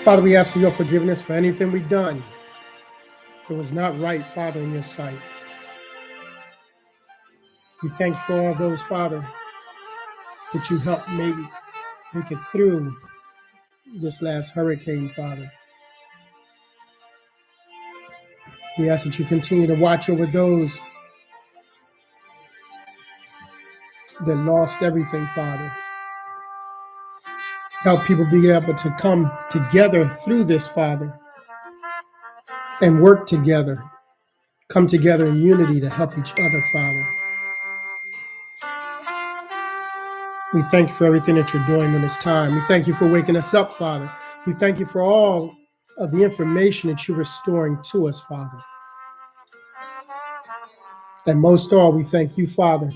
Father, we ask for your forgiveness for anything we've done that was not right, Father, in your sight. We thank you for all those, Father, that you helped make it through this last hurricane, Father. We ask that you continue to watch over those that lost everything, Father. Help people be able to come together through this, Father, and work together, come together in unity to help each other, Father. We thank you for everything that you're doing in this time. We thank you for waking us up, Father. We thank you for all of the information that you're restoring to us, Father. And most of all, we thank you, Father,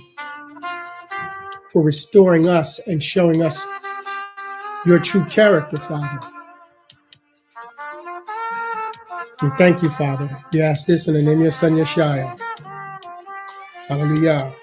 for restoring us and showing us your true character, Father. We thank you, Father. We ask this in the name of your Son, Yeshua. Hallelujah.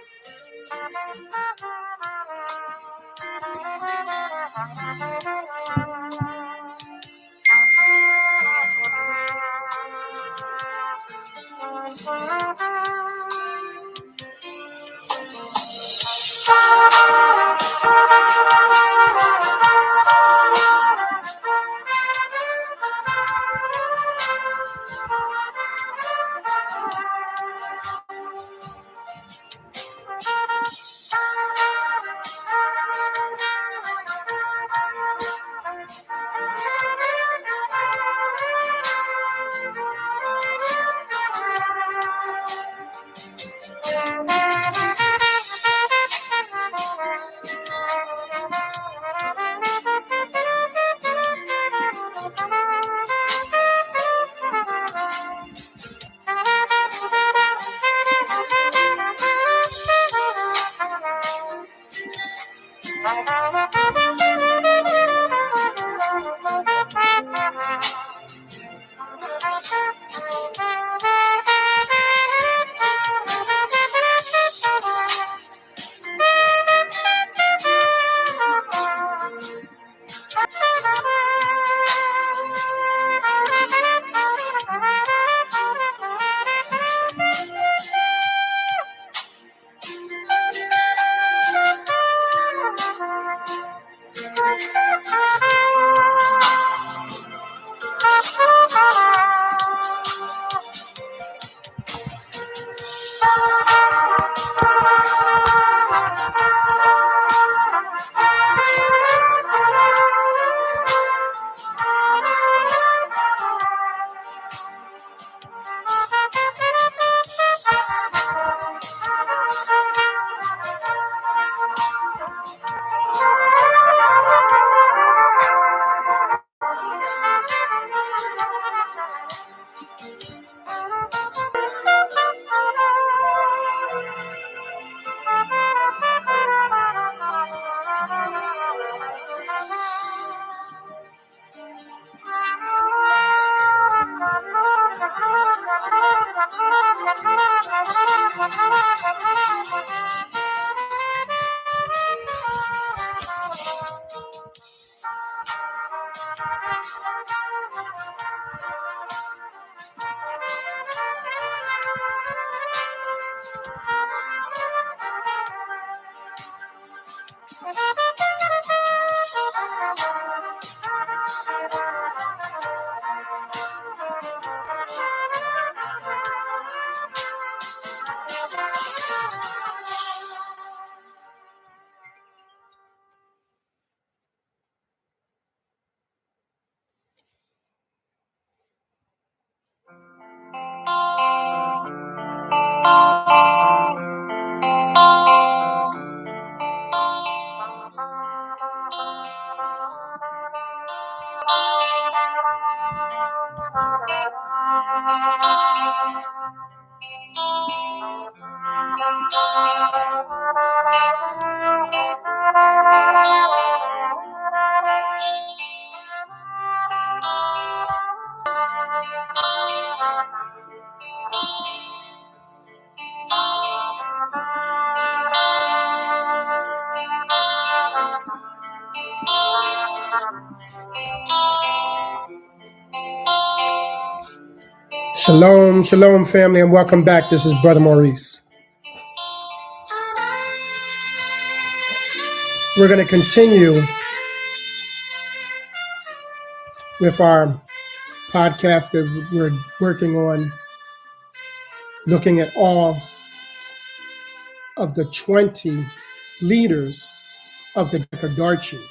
Shalom, shalom, family, and welcome back. This is Brother Maurice. We're going to continue with our podcast that we're working on, looking at all of the 20 leaders of the Decadarchiy.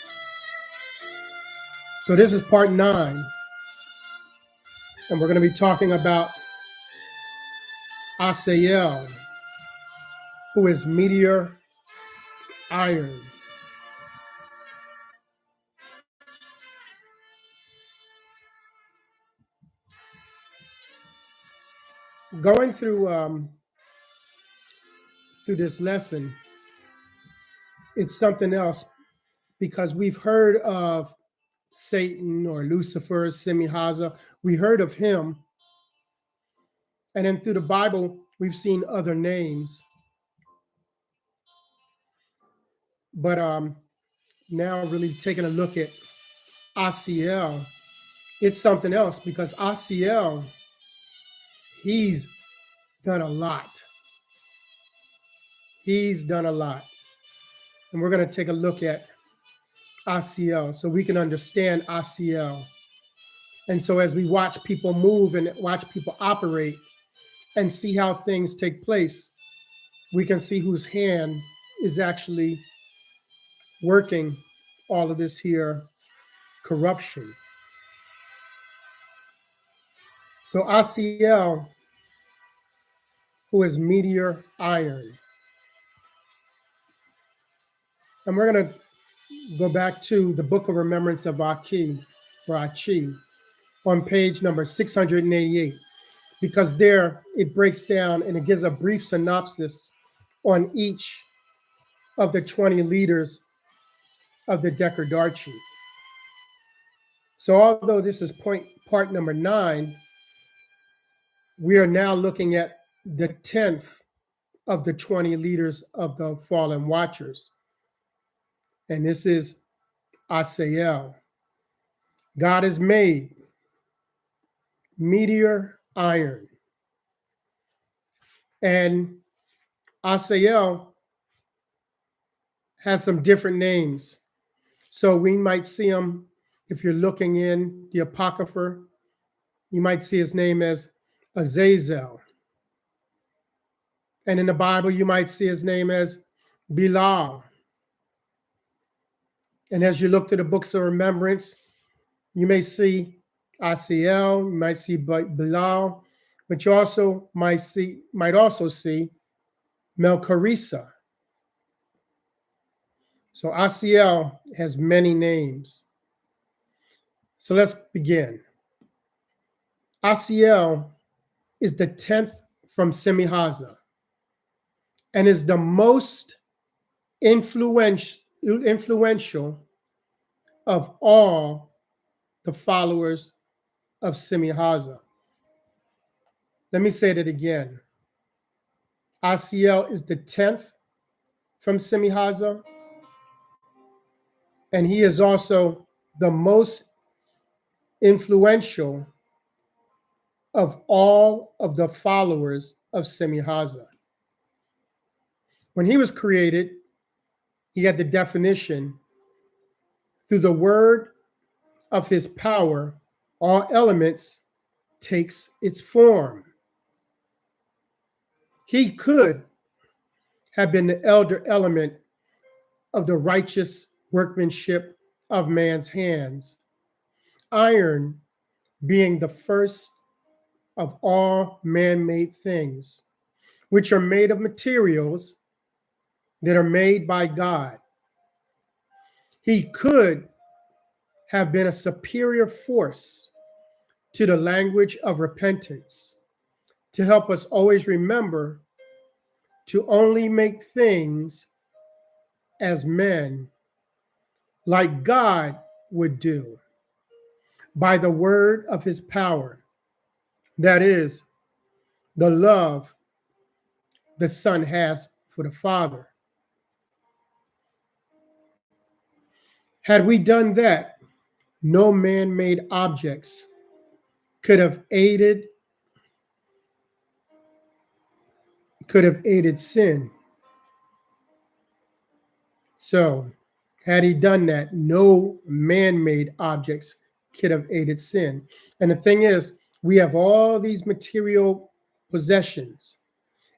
So this is part 9, and we're going to be talking about Asael, who is Meteor Iron. Going through this lesson, it's something else because we've heard of Satan or Lucifer, Semihaza. We heard of him, and then through the Bible, we've seen other names. But now really taking a look at Asael, it's something else because Asael, he's done a lot. He's done a lot. And we're going to take a look at Asael so we can understand Asael. And so as we watch people move and watch people operate and see how things take place, we can see whose hand is actually working all of this here corruption. So Asael, who is Meteor Iron. And we're going to go back to the Book of Remembrance of Aki, or Achi, on page number 688, because there it breaks down and it gives a brief synopsis on each of the 20 leaders of the Decadarchiy. So although this is part number 9, we are now looking at the 10th of the 20 leaders of the fallen watchers. And this is Asael. God has made Meteor Iron. And Asael has some different names. So we might see him, if you're looking in the Apocrypha, you might see his name as Azazel. And in the Bible, you might see his name as Bilal. And as you look to the books of remembrance, you may see Asael, you might see Bilal, but you also might also see Melcharisa. So Asael has many names. So let's begin. Asael is the 10th from Semihaza and is the most influential of all the followers of Semihaza. Let me say that again. Asael is the 10th from Semihaza, and he is also the most influential of all of the followers of Semihaza. When he was created, he had the definition through the word of his power, all elements takes its form. He could have been the elder element of the righteous workmanship of man's hands, iron being the first of all man-made things, which are made of materials that are made by God. He could have been a superior force to the language of repentance to help us always remember to only make things as men, like God would do, by the word of his power. That is, the love the Son has for the Father. Had we done that, no man-made objects could have aided sin. So, had he done that, no man-made objects could have aided sin. And the thing is, we have all these material possessions,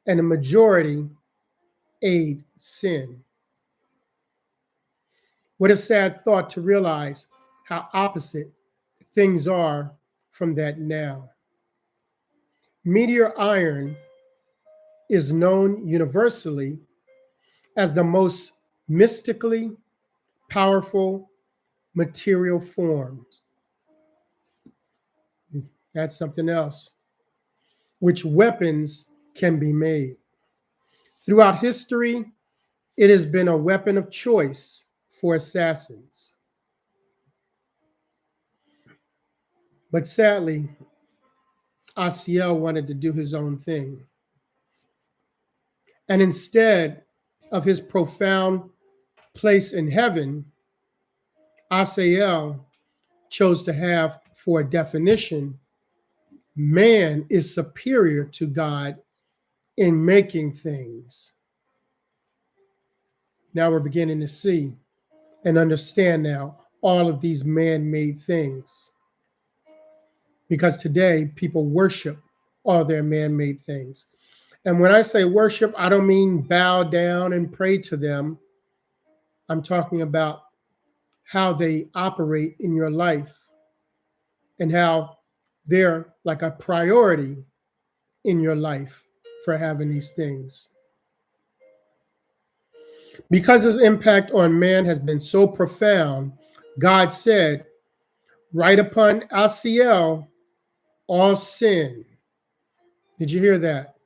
and the majority aid sin. What a sad thought to realize how opposite things are from that now. Meteor iron is known universally as the most mystically powerful material forms. That's something else. Which weapons can be made. Throughout history, it has been a weapon of choice for assassins. But sadly, Asael wanted to do his own thing. And instead of his profound place in heaven, Asael chose to have for a definition, man is superior to God in making things. Now we're beginning to see and understand now all of these man-made things. Because today people worship all their man-made things. And when I say worship, I don't mean bow down and pray to them. I'm talking about how they operate in your life and how they're like a priority in your life for having these things. Because his impact on man has been so profound, God said, right upon Asael, all sin. Did you hear that?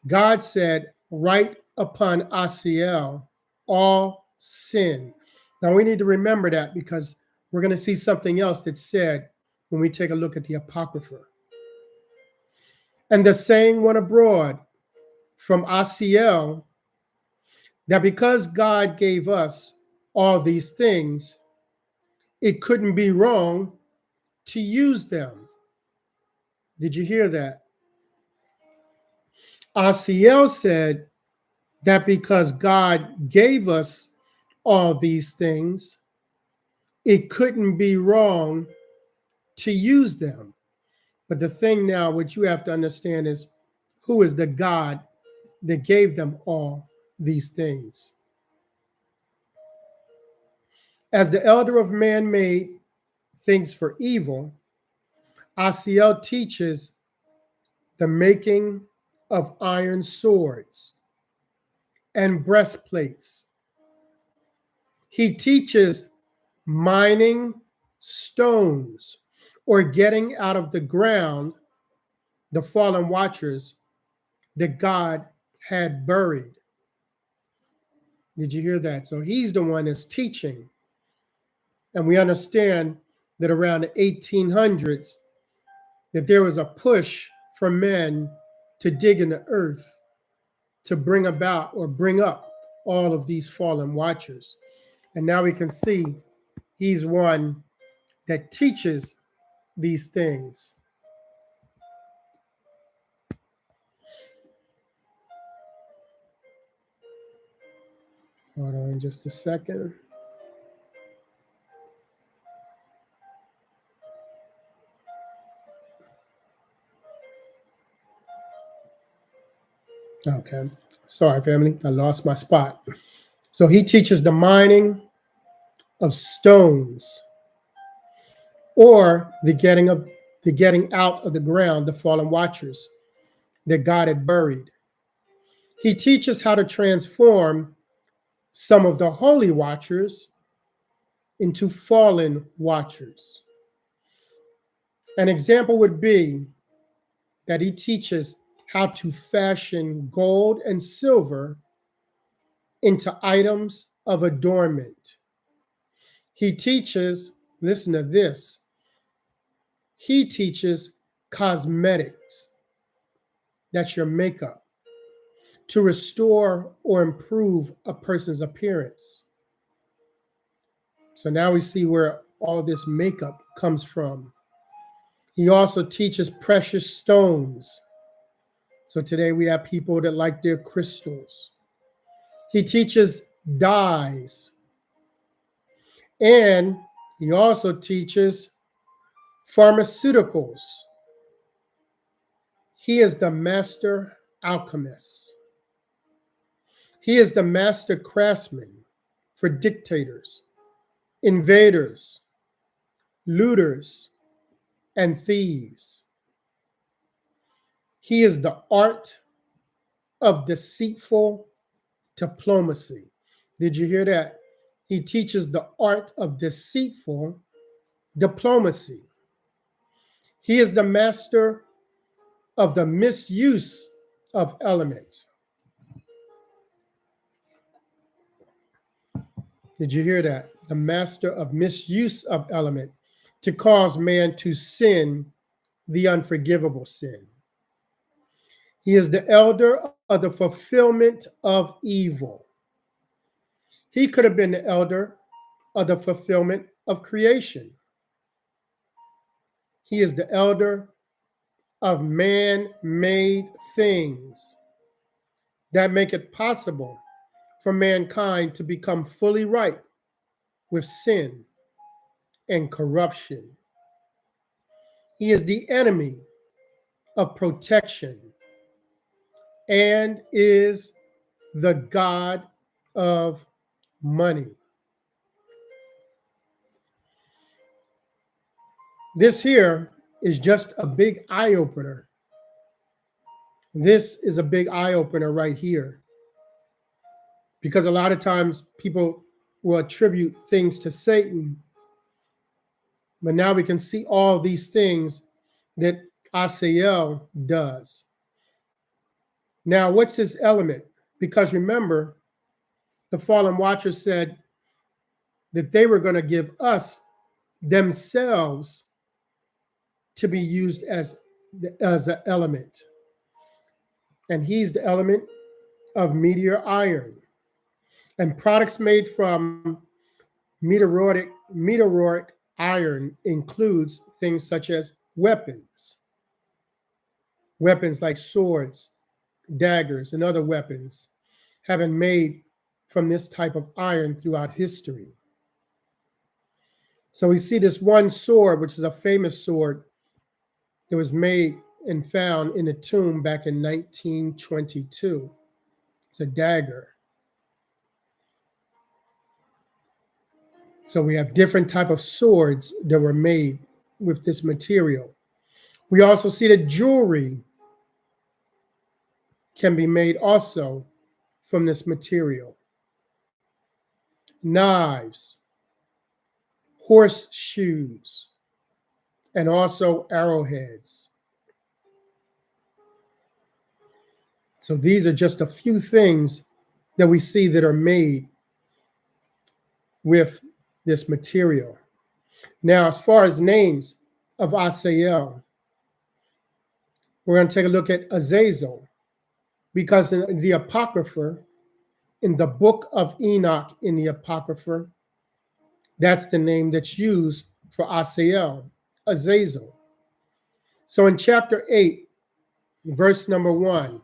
God said, right upon Asael, all sin. Now we need to remember that because we're going to see something else that's said when we take a look at the Apocrypha. And the saying went abroad from Asael that because God gave us all these things, it couldn't be wrong to use them. Did you hear that? Asael said that because God gave us all these things, it couldn't be wrong to use them. But the thing now, what you have to understand is who is the God that gave them all these things? As the elder of man-made things for evil, Asael teaches the making of iron swords and breastplates. He teaches mining stones or getting out of the ground the fallen watchers that God had buried. Did you hear that? So he's the one that's teaching. And we understand that around the 1800s, that there was a push for men to dig in the earth to bring about or bring up all of these fallen watchers. And now we can see he's one that teaches these things. Hold on just a second. Okay. Sorry, family. I lost my spot. So he teaches the mining of stones, or the getting out of the ground, the fallen watchers that God had buried. He teaches how to transform some of the holy watchers into fallen watchers. An example would be that he teaches how to fashion gold and silver into items of adornment. He teaches, listen to this, he teaches cosmetics, that's your makeup, to restore or improve a person's appearance. So now we see where all this makeup comes from. He also teaches precious stones. So today we have people that like their crystals. He teaches dyes. And he also teaches pharmaceuticals. He is the master alchemist. He is the master craftsman for dictators, invaders, looters, and thieves. He is the art of deceitful diplomacy. Did you hear that? He teaches the art of deceitful diplomacy. He is the master of the misuse of element. Did you hear that? The master of misuse of element to cause man to sin the unforgivable sin. He is the elder of the fulfillment of evil. He could have been the elder of the fulfillment of creation. He is the elder of man-made things that make it possible for mankind to become fully ripe with sin and corruption. He is the enemy of protection and is the God of money. This here is just a big eye opener. This is a big eye opener right here. Because a lot of times people will attribute things to Satan, but now we can see all these things that Asael does. Now, what's his element? Because remember, the fallen watchers said that they were going to give us themselves to be used as an element. And he's the element of meteor iron. And products made from meteoric iron includes things such as weapons like swords, daggers, and other weapons have been made from this type of iron throughout history. So we see this one sword, which is a famous sword that was made and found in a tomb back in 1922. It's a dagger. So we have different type of swords that were made with this material. We also see that jewelry can be made also from this material. Knives, horseshoes, and also arrowheads. So these are just a few things that we see that are made with this material. Now, as far as names of Asael, We're going to take a look at Azazel, because in the Apocrypha, in the book of Enoch in the Apocrypha, that's the name that's used for Asael, Azazel. So in chapter 8, verse number 1,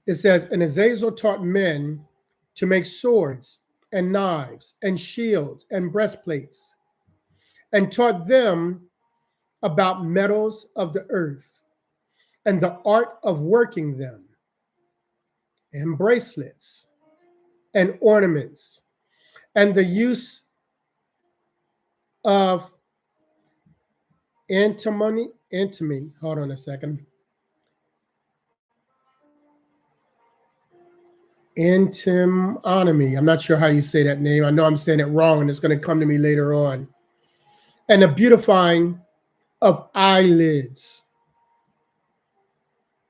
it says, "And Azazel taught men to make swords and knives and shields and breastplates, and taught them about metals of the earth and the art of working them, and bracelets and ornaments, and the use of antimony, hold on a second, antimony. I'm not sure how you say that name. I know I'm saying it wrong, and it's going to come to me later on. And the beautifying of eyelids."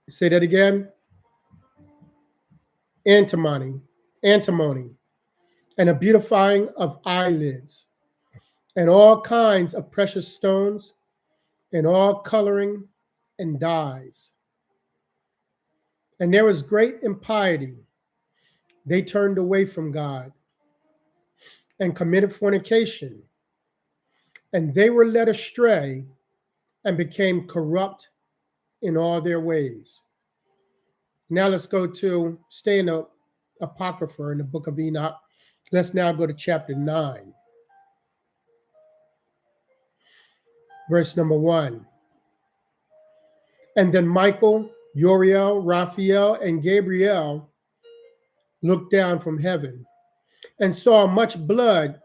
Say that again. Antimony, antimony, and a beautifying of eyelids, and all kinds of precious stones, and all coloring and dyes. And there was great impiety. They turned away from God and committed fornication, and they were led astray and became corrupt in all their ways. Now let's go to, stay in the Apocrypha in the book of Enoch. Let's now go to chapter 9, verse number 1. "And then Michael, Uriel, Raphael, and Gabriel looked down from heaven and saw much blood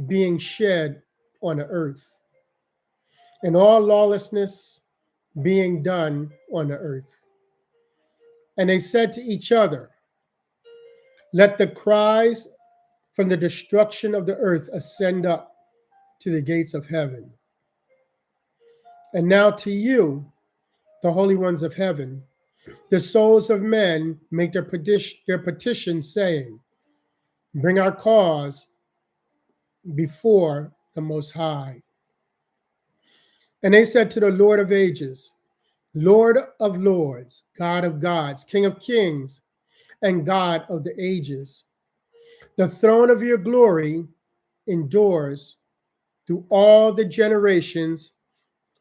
being shed on the earth, and all lawlessness being done on the earth. And they said to each other, Let the cries from the destruction of the earth ascend up to the gates of heaven. And now to you, the holy ones of heaven, the souls of men make their petition, saying, Bring our cause before the Most High." And they said to the Lord of ages, Lord of lords, God of gods, King of kings, and God of the ages, the throne of your glory endures through all the generations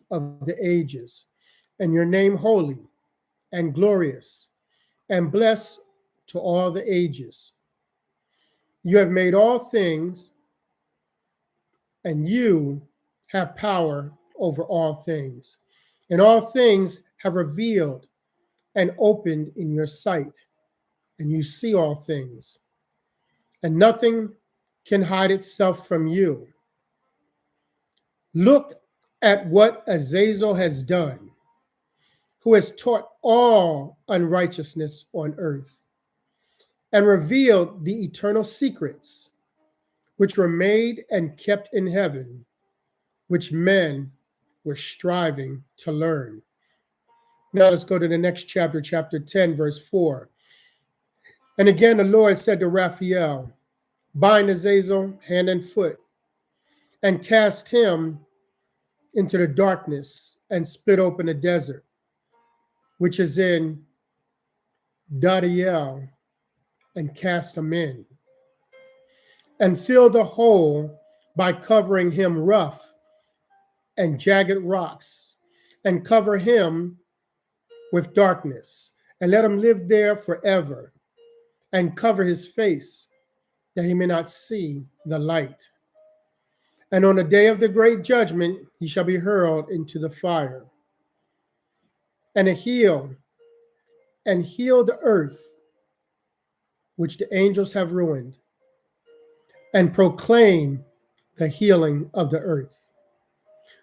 of the ages, and your name holy and glorious and blessed to all the ages. You have made all things, and you have power over all things, and all things have revealed and opened in your sight, and you see all things, and nothing can hide itself from you. Look at what Azazel has done, who has taught all unrighteousness on earth, and revealed the eternal secrets which were made and kept in heaven, which men were striving to learn. Now let's go to the next chapter, chapter 10, verse 4. "And again the Lord said to Raphael, Bind Azazel hand and foot, and cast him into the darkness, and split open the desert, which is in Dadiel, and cast him in, and fill the hole by covering him rough and jagged rocks, and cover him with darkness, and let him live there forever, and cover his face, that he may not see the light. And on the day of the great judgment, he shall be hurled into the fire. And heal the earth, which the angels have ruined, and proclaim the healing of the earth.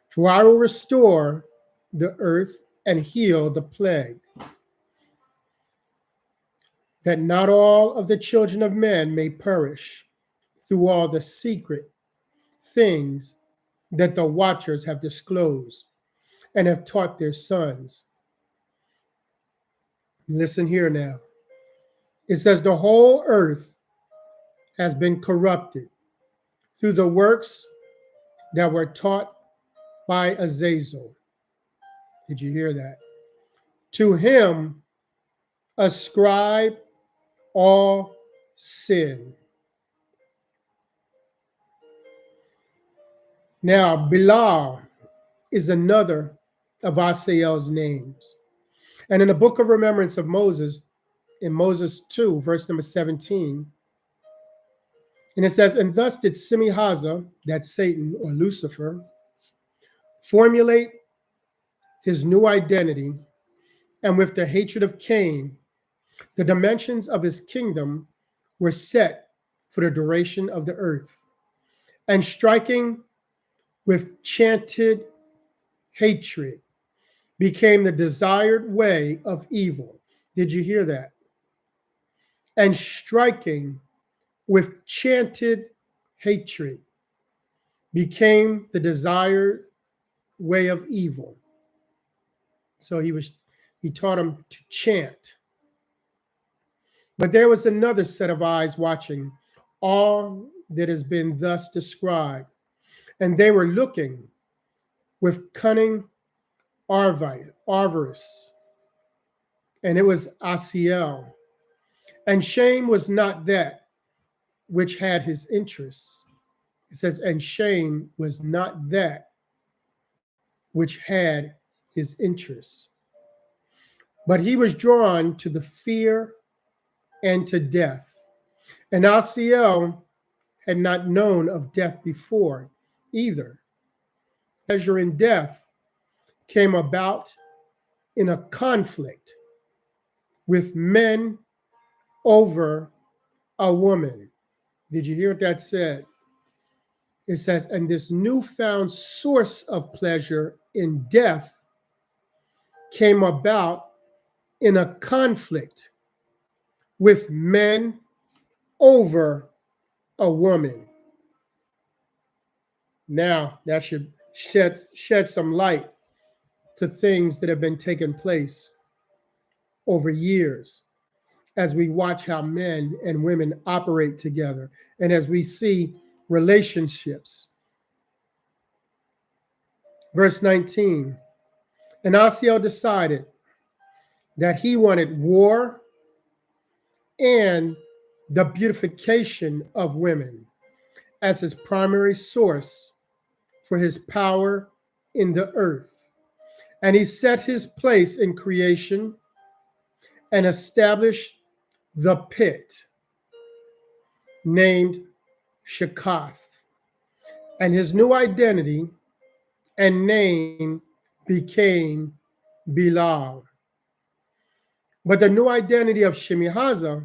For I will restore the earth and heal the plague, that not all of the children of men may perish through all the secret things that the watchers have disclosed and have taught their sons." Listen here now. It says, "The whole earth has been corrupted through the works that were taught by Azazel. Did you hear that? To him ascribe all sin. Now, Bilal is another of Asael's names. And in the book of remembrance of Moses, in Moses 2, verse number 17, and it says, and thus did Semihaza, that's Satan or Lucifer, formulate his new identity, and with the hatred of Cain, the dimensions of his kingdom were set for the duration of the earth, and striking with chanted hatred became the desired way of evil. Did you hear that? And striking with chanted hatred became the desired way of evil. So he taught him to chant. But there was another set of eyes watching all that has been thus described, and they were looking with cunning avarice, and it was Asael. And shame was not that which had his interests. It says, and shame was not that which had his interests, but he was drawn to the fear and to death. And Asael had not known of death before either. Pleasure in death came about in a conflict with men over a woman. Did you hear what that said? It says, and this newfound source of pleasure in death came about in a conflict with men over a woman. Now, that should shed some light to things that have been taking place over years as we watch how men and women operate together and as we see relationships. Verse 19, and Asael decided that he wanted war and the beautification of women as his primary source for his power in the earth. And he set his place in creation and established the pit named Shakath. And his new identity and name became Bilal. But the new identity of Shemihaza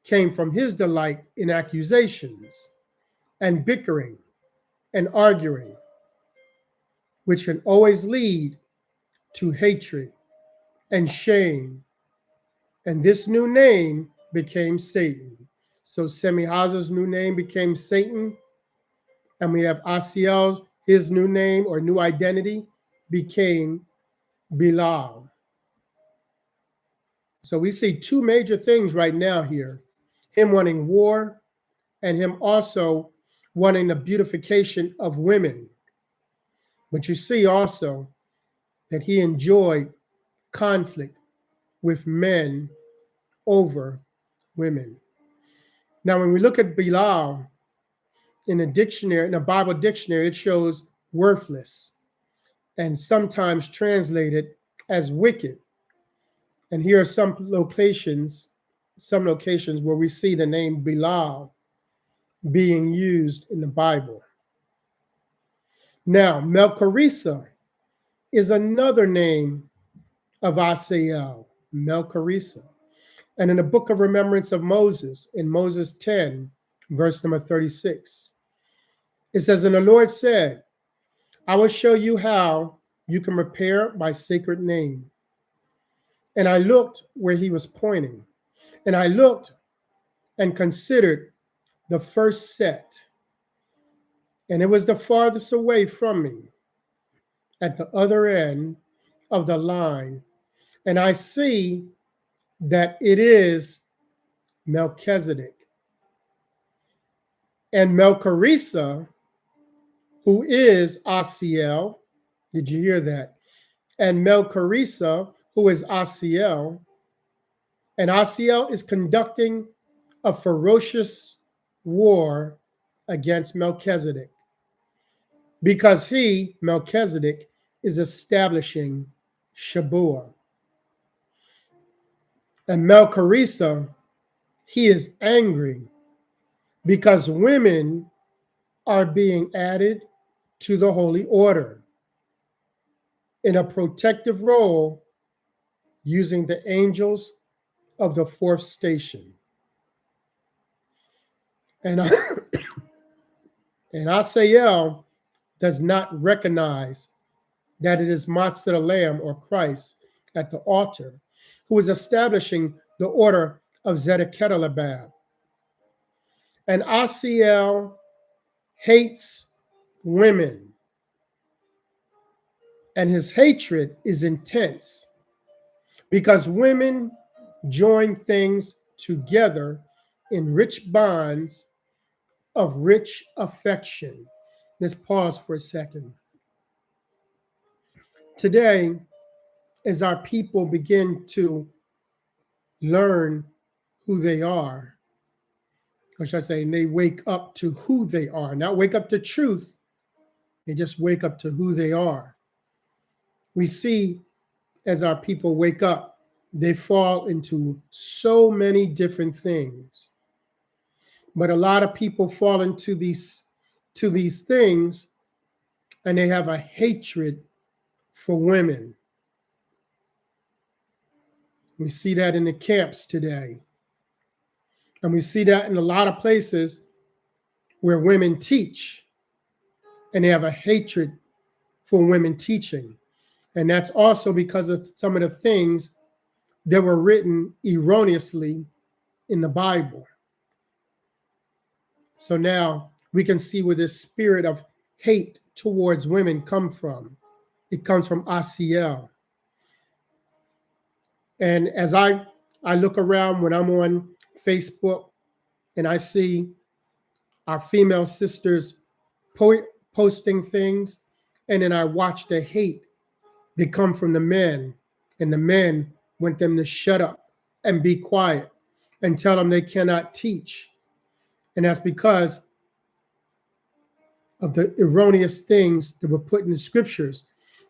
came from his delight in accusations and bickering and arguing, which can always lead to hatred and shame. And this new name became Satan. So Semihaza's new name became Satan, and we have Asael's, his new name or new identity became Bilal. So we see two major things right now here, him wanting war and him also wanting the beautification of women. But you see also that he enjoyed conflict with men over women. Now, when we look at Bilal in a dictionary, in a Bible dictionary, it shows worthless and sometimes translated as wicked. And here are some locations where we see the name Bilal being used in the Bible. Now, Melchorisa is another name of Asael, Melchorisa. And in the book of remembrance of Moses, in Moses 10, verse number 36, it says, and the Lord said, I will show you how you can repair my sacred name. And I looked where he was pointing, and I looked and considered the first set, and it was the farthest away from me at the other end of the line. And I see that it is Melchizedek. And Melchorisa, who is Asael, did you hear that? and Melchoresa, who is Asael, and Asael is conducting a ferocious war against Melchizedek because he, Melchizedek, is establishing Shabuah. And Melchoresa, he is angry because women are being added to the holy order in a protective role using the angels of the fourth station. And, and Asael does not recognize that it is Matzah the Lamb or Christ at the altar who is establishing the order of Zedekiah. And Asael hates women, and his hatred is intense because women join things together in rich bonds of rich affection. Let's pause for a second. Today, as our people begin to learn who they are, or should I say, and they wake up to who they are, not wake up to truth, they just wake up to who they are. We see as our people wake up, they fall into so many different things. But a lot of people fall into these things, and they have a hatred for women. We see that in the camps today. And we see that in a lot of places where women teach, and they have a hatred for women teaching. And that's also because of some of the things that were written erroneously in the Bible. So now we can see where this spirit of hate towards women come from. It comes from Asael. And as I look around when I'm on Facebook and I see our female sisters posting things, and then I watch the hate that come from the men, and the men want them to shut up and be quiet and tell them they cannot teach. And that's because of the erroneous things that were put in the scriptures.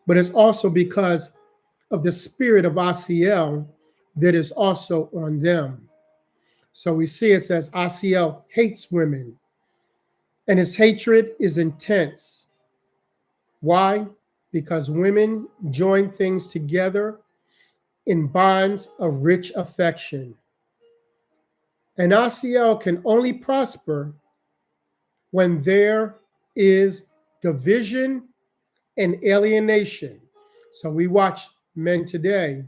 But it's also because of the spirit of Asael that is also on them. So we see it says Asael hates women, and his hatred is intense. Why? Because women join things together in bonds of rich affection. And Asael can only prosper when there is division and alienation. So we watch men today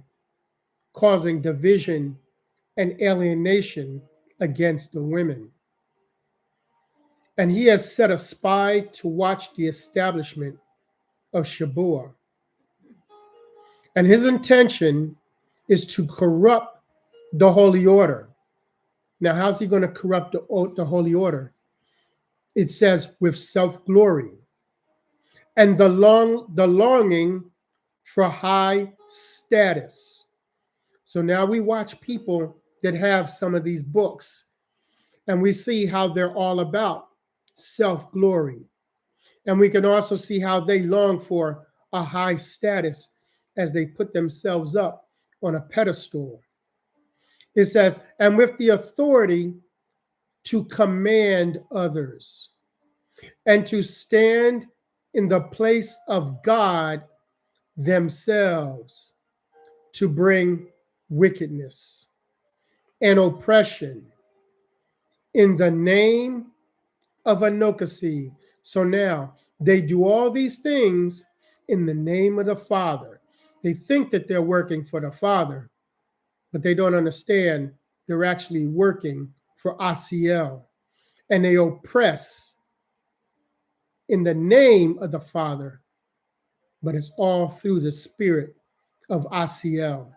causing division and alienation against the women. And he has set a spy to watch the establishment of Shabuah. And his intention is to corrupt the holy order. Now, how's he going to corrupt the holy order? It says with self-glory and the longing for high status. So now we watch people that have some of these books, and we see how they're all about self-glory. And we can also see how they long for a high status as they put themselves up on a pedestal. It says, and with the authority to command others and to stand in the place of God themselves to bring wickedness and oppression in the name of Anokasi. So now they do all these things in the name of the Father. They think that they're working for the Father, but they don't understand they're actually working for Asael. And they oppress in the name of the Father, but it's all through the spirit of Asael.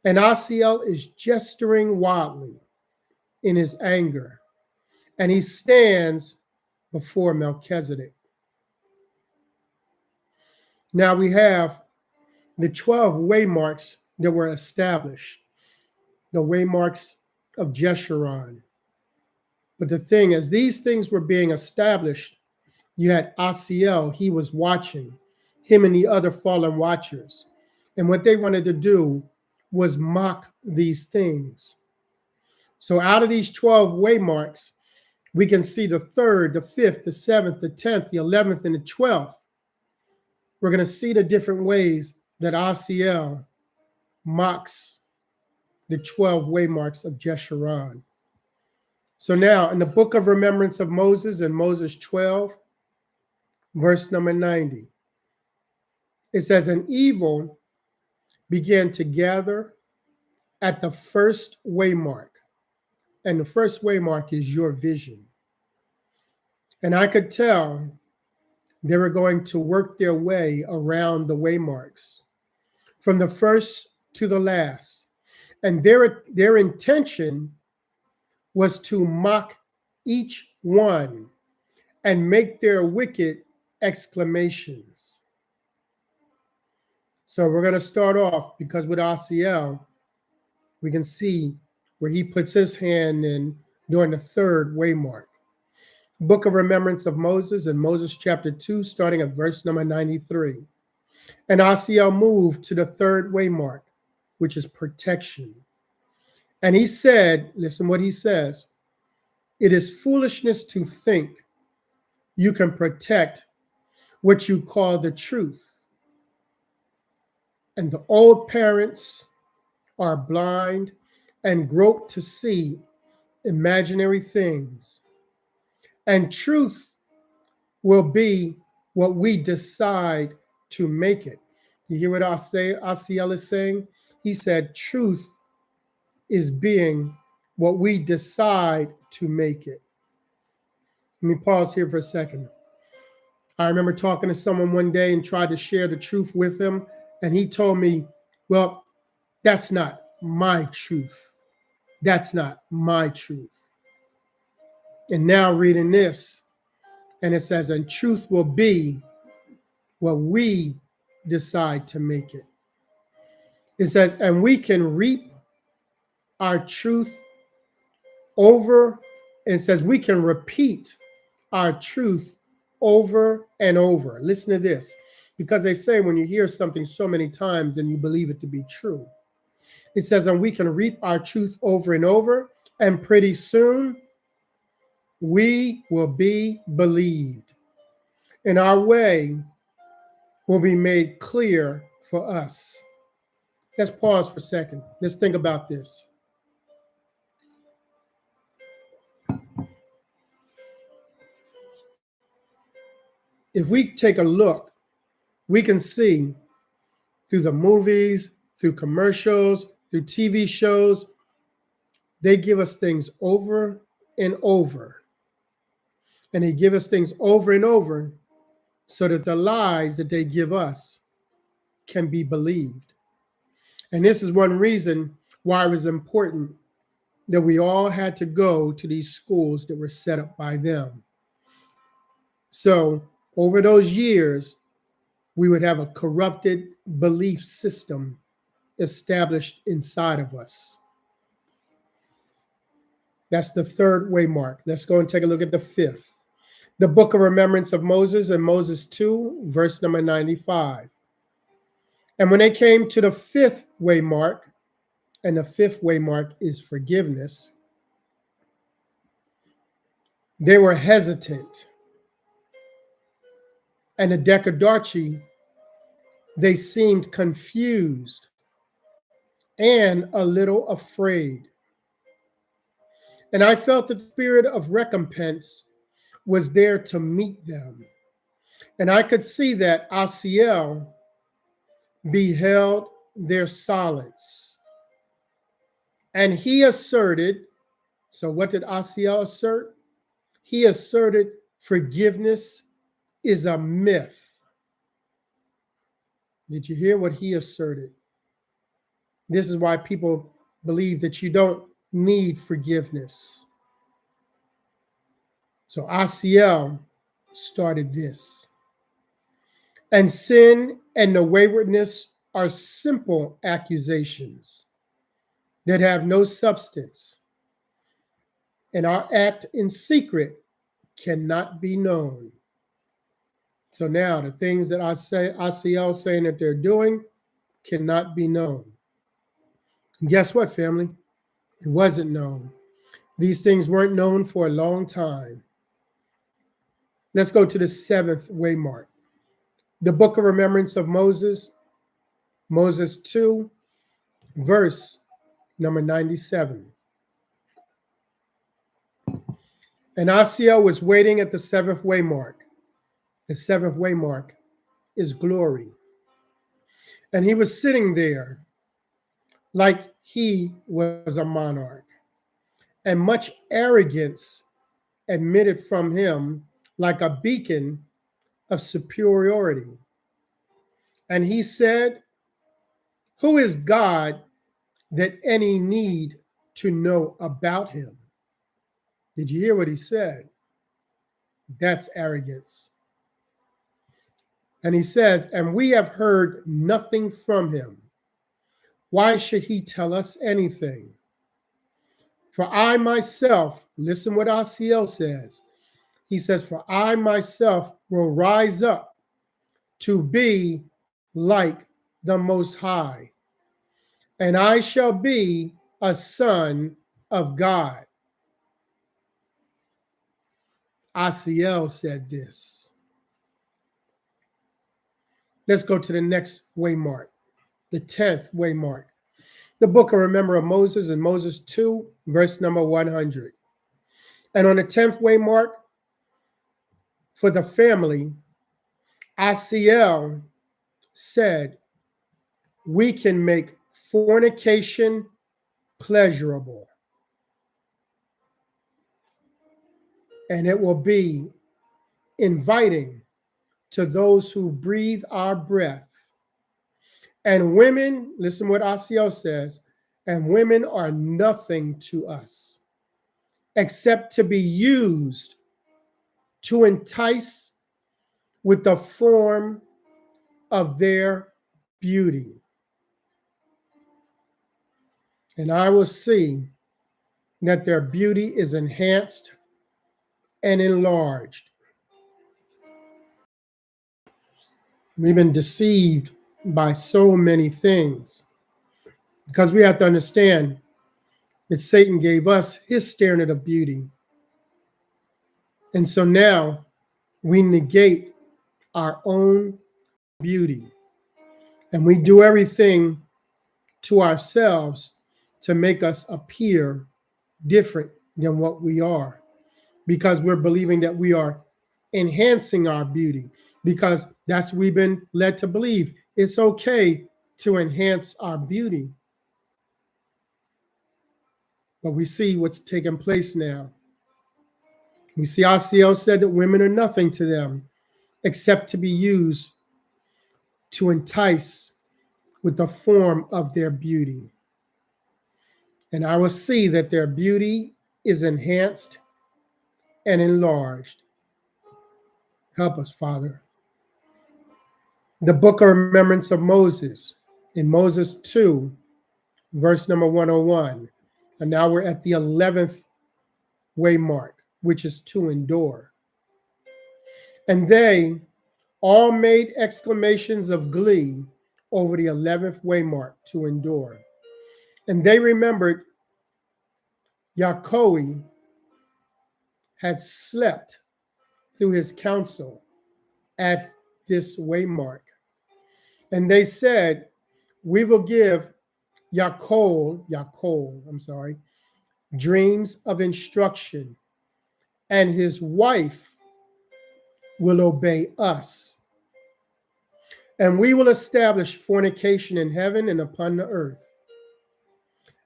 And Asael is gesturing wildly in his anger, and he stands before Melchizedek. Now we have the 12 waymarks that were established, the waymarks of Jeshurun. But the thing is, these things were being established. You had Asael, he was watching, him and the other fallen watchers. And what they wanted to do was mock these things. So out of these 12 waymarks, we can see the 3rd, the 5th, the 7th, the 10th, the 11th, and the 12th. We're going to see the different ways that Asael mocks the 12 waymarks of Jeshurun. So now, in the book of remembrance of Moses, in Moses 12, verse number 90, it says, "An evil began to gather at the first waymark." And the first waymark is your vision. And I could tell they were going to work their way around the waymarks from the first to the last. And their intention was to mock each one and make their wicked exclamations. So we're going to start off, because with Asael, we can see where he puts his hand in during the 3rd waymark. Book of Remembrance of Moses, in Moses chapter 2, starting at verse number 93. "And Asael moved to the 3rd waymark, which is protection. And he said," listen what he says, "It is foolishness to think you can protect what you call the truth. And the old parents are blind and grope to see imaginary things. And truth will be what we decide to make it." You hear what Asael is saying? He said, truth is being what we decide to make it. Let me pause here for a second. I remember talking to someone one day and tried to share the truth with him. And he told me, well, that's not my truth. That's not my truth. And now reading this, and it says, and truth will be what we decide to make it. It says, and we can reap our truth over, and it says we can repeat our truth over and over. Listen to this, because they say when you hear something so many times, then you believe it to be true. It says, and we can reap our truth over and over, and pretty soon we will be believed, and our way will be made clear for us. Let's pause for a second. Let's think about this. If we take a look, we can see through the movies, through commercials, through TV shows, they give us things over and over. And they give us things over and over so that the lies that they give us can be believed. And this is one reason why it was important that we all had to go to these schools that were set up by them. So over those years, we would have a corrupted belief system established inside of us. That's the 3rd waymark. Let's go and take a look at the 5th. The book of remembrance of Moses, in Moses 2, verse number 95. And when they came to the 5th waymark, and the 5th waymark is forgiveness, they were hesitant. And the Decadarchiy, they seemed confused and a little afraid. And I felt that the spirit of recompense was there to meet them. And I could see that Asael beheld their silence. And he asserted, so what did Asael assert? He asserted forgiveness is a myth. Did you hear what he asserted? This is why people believe that you don't need forgiveness. So Asael started this. And sin and the waywardness are simple accusations that have no substance, and our act in secret cannot be known. So now the things that Asael saying that they're doing cannot be known. And guess what, family? It wasn't known. These things weren't known for a long time. Let's go to the 7th waymark. The book of remembrance of Moses, Moses 2, verse number 97. And Asael was waiting at the 7th waymark. The 7th waymark is glory. And he was sitting there like he was a monarch, and much arrogance emitted from him like a beacon of superiority. And he said, who is God that any need to know about him? Did you hear what he said? That's arrogance. And he says, and we have heard nothing from him. Why should he tell us anything? For I myself, listen what Asael says. He says, for I myself will rise up to be like the Most High, and I shall be a son of God. Asael said this. Let's go to the next waymark, the 10th waymark. The book of Remember of Moses in Moses 2, verse number 100. And on the 10th waymark, for the family, Asael said, we can make fornication pleasurable, and it will be inviting to those who breathe our breath. And women, listen what Asael says, and women are nothing to us except to be used to entice with the form of their beauty. And I will see that their beauty is enhanced and enlarged. We've been deceived by so many things because we have to understand that Satan gave us his standard of beauty. And so now we negate our own beauty and we do everything to ourselves to make us appear different than what we are, because we're believing that we are enhancing our beauty, because that's what we've been led to believe. It's okay to enhance our beauty. But we see what's taking place now. We see Asael said that women are nothing to them except to be used to entice with the form of their beauty. And I will see that their beauty is enhanced and enlarged. Help us, Father. The book of remembrance of Moses in Moses 2, verse number 101. And now we're at the 11th waymark, which is to endure. And they all made exclamations of glee over the 11th waymark, to endure. And they remembered Yaakov had slept through his counsel at this waymark. And they said, we will give Yaakov, dreams of instruction, and his wife will obey us. And we will establish fornication in heaven and upon the earth.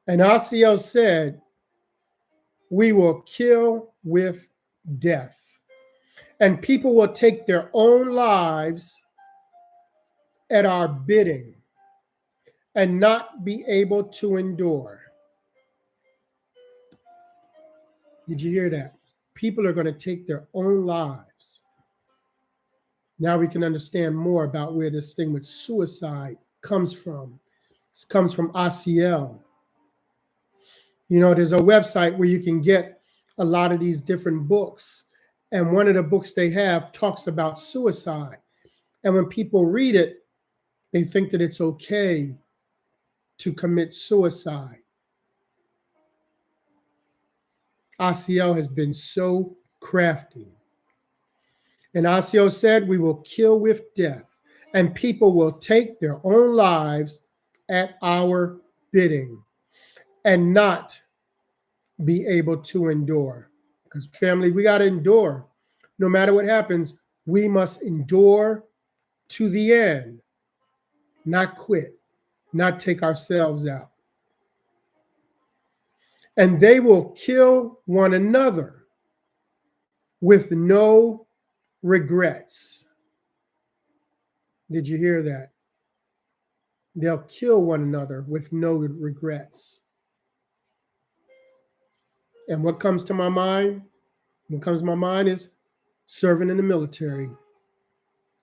And Asael said, we will kill with death. And people will take their own lives at our bidding and not be able to endure. Did you hear that? People are going to take their own lives. Now we can understand more about where this thing with suicide comes from. It comes from Asael. You know, there's a website where you can get a lot of these different books. And one of the books they have talks about suicide. And when people read it, they think that it's okay to commit suicide. Asael has been so crafty. And Asael said, we will kill with death, and people will take their own lives at our bidding and not be able to endure. Because family, we got to endure. No matter what happens, we must endure to the end, not quit, not take ourselves out. And they will kill one another with no regrets. Did you hear that? They'll kill one another with no regrets. And what comes to my mind? What comes to my mind is serving in the military.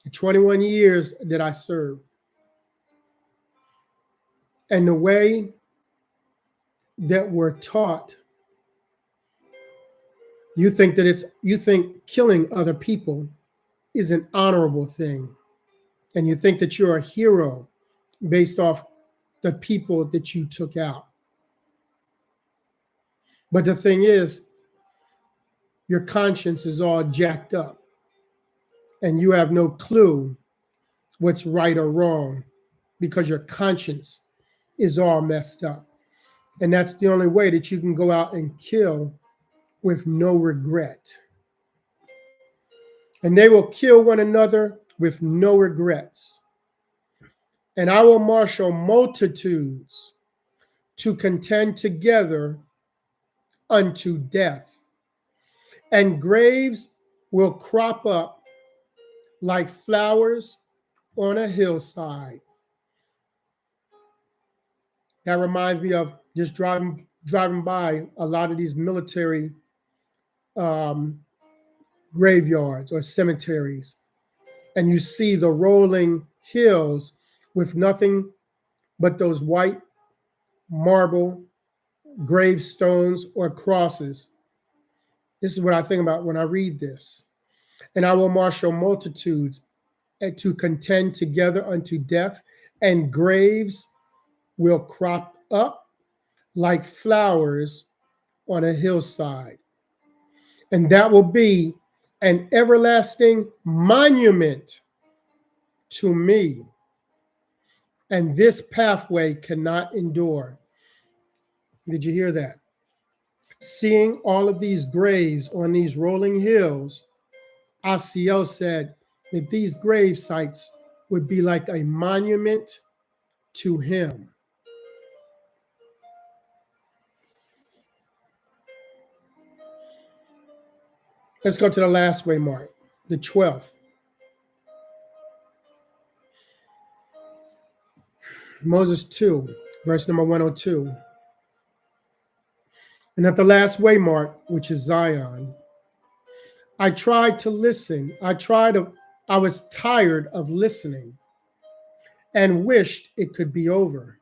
The 21 years that I served. And the way that we're taught, you think killing other people is an honorable thing. And you think that you're a hero based off the people that you took out. But the thing is, your conscience is all jacked up and you have no clue what's right or wrong because your conscience is all messed up. And that's the only way that you can go out and kill with no regret. And they will kill one another with no regrets. And I will marshal multitudes to contend together unto death. And graves will crop up like flowers on a hillside. That reminds me of just driving by a lot of these military graveyards or cemeteries, and you see the rolling hills with nothing but those white marble gravestones or crosses. This is what I think about when I read this. And I will marshal multitudes to contend together unto death, and graves will crop up like flowers on a hillside. And that will be an everlasting monument to me. And this pathway cannot endure. Did you hear that? Seeing all of these graves on these rolling hills, Asael said that these grave sites would be like a monument to him. Let's go to the last way mark, the 12th. Moses 2, verse number 102. And at the last way mark, which is Zion, I tried to listen. I was tired of listening and wished it could be over.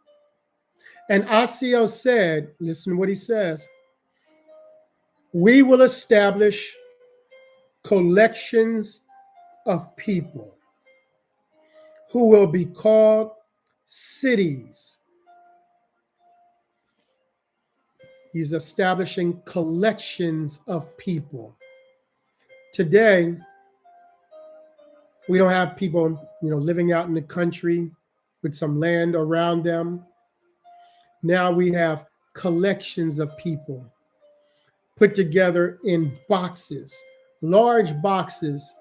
And Asael said, listen to what he says, we will establish collections of people who will be called cities. He's establishing collections of people. Today, we don't have people, living out in the country with some land around them. Now we have collections of people put together in boxes, large boxes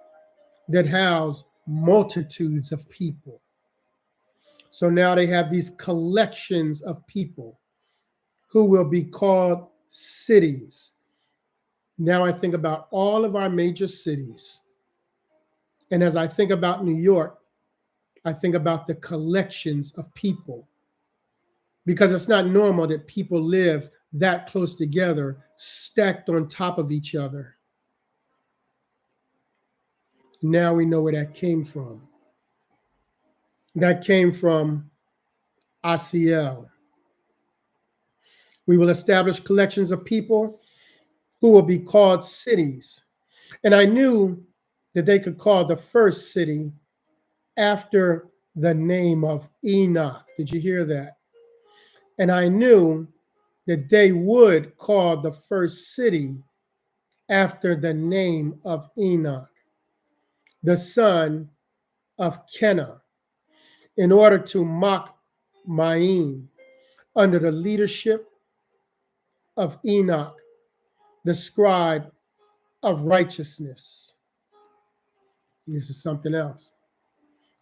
that house multitudes of people. So now they have these collections of people who will be called cities. Now I think about all of our major cities. And as I think about New York, I think about the collections of people. Because it's not normal that people live that close together, stacked on top of each other. Now we know where that came from. That came from Asael. We will establish collections of people who will be called cities. And I knew that they could call the first city after the name of Enoch. Did you hear that? And I knew that they would call the first city after the name of Enoch, the son of Kenah, in order to mock Maim under the leadership of Enoch, the scribe of righteousness. This is something else.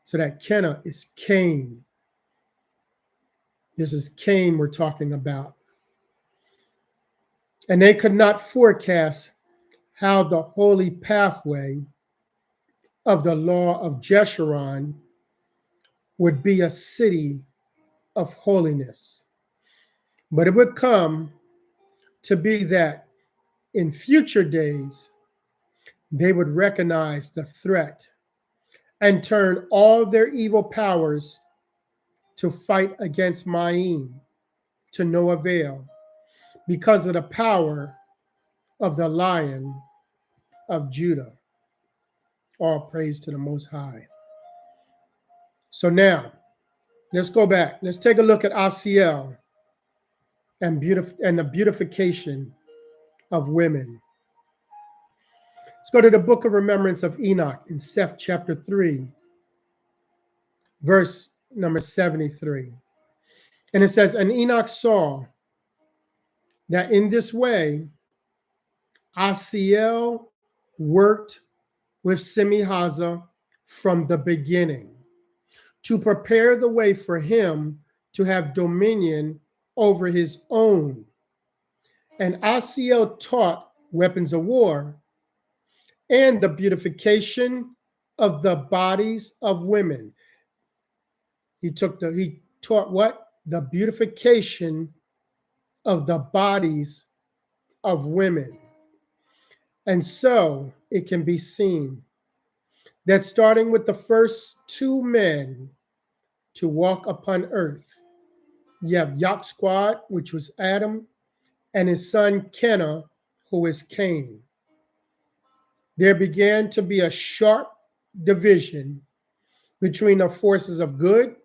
So that Kenah is Cain. This is Cain we're talking about. And they could not forecast how the holy pathway of the law of Jeshurun would be a city of holiness. But it would come to be that in future days, they would recognize the threat and turn all their evil powers to fight against Maim to no avail because of the power of the Lion of Judah. All praise to the Most High. So now, let's go back. Let's take a look at Asael and the beautification of women. Let's go to the book of remembrance of Enoch in Seth chapter 3, verse number 73. And it says, and Enoch saw that in this way Asael worked with Semihaza from the beginning to prepare the way for him to have dominion over his own. And Asael taught weapons of war and the beautification of the bodies of women. He taught what? The beautification of the bodies of women. And so it can be seen that starting with the first two men to walk upon earth, you have Yaqsquad, which was Adam, and his son Kenah, who is Cain. There began to be a sharp division between the forces of good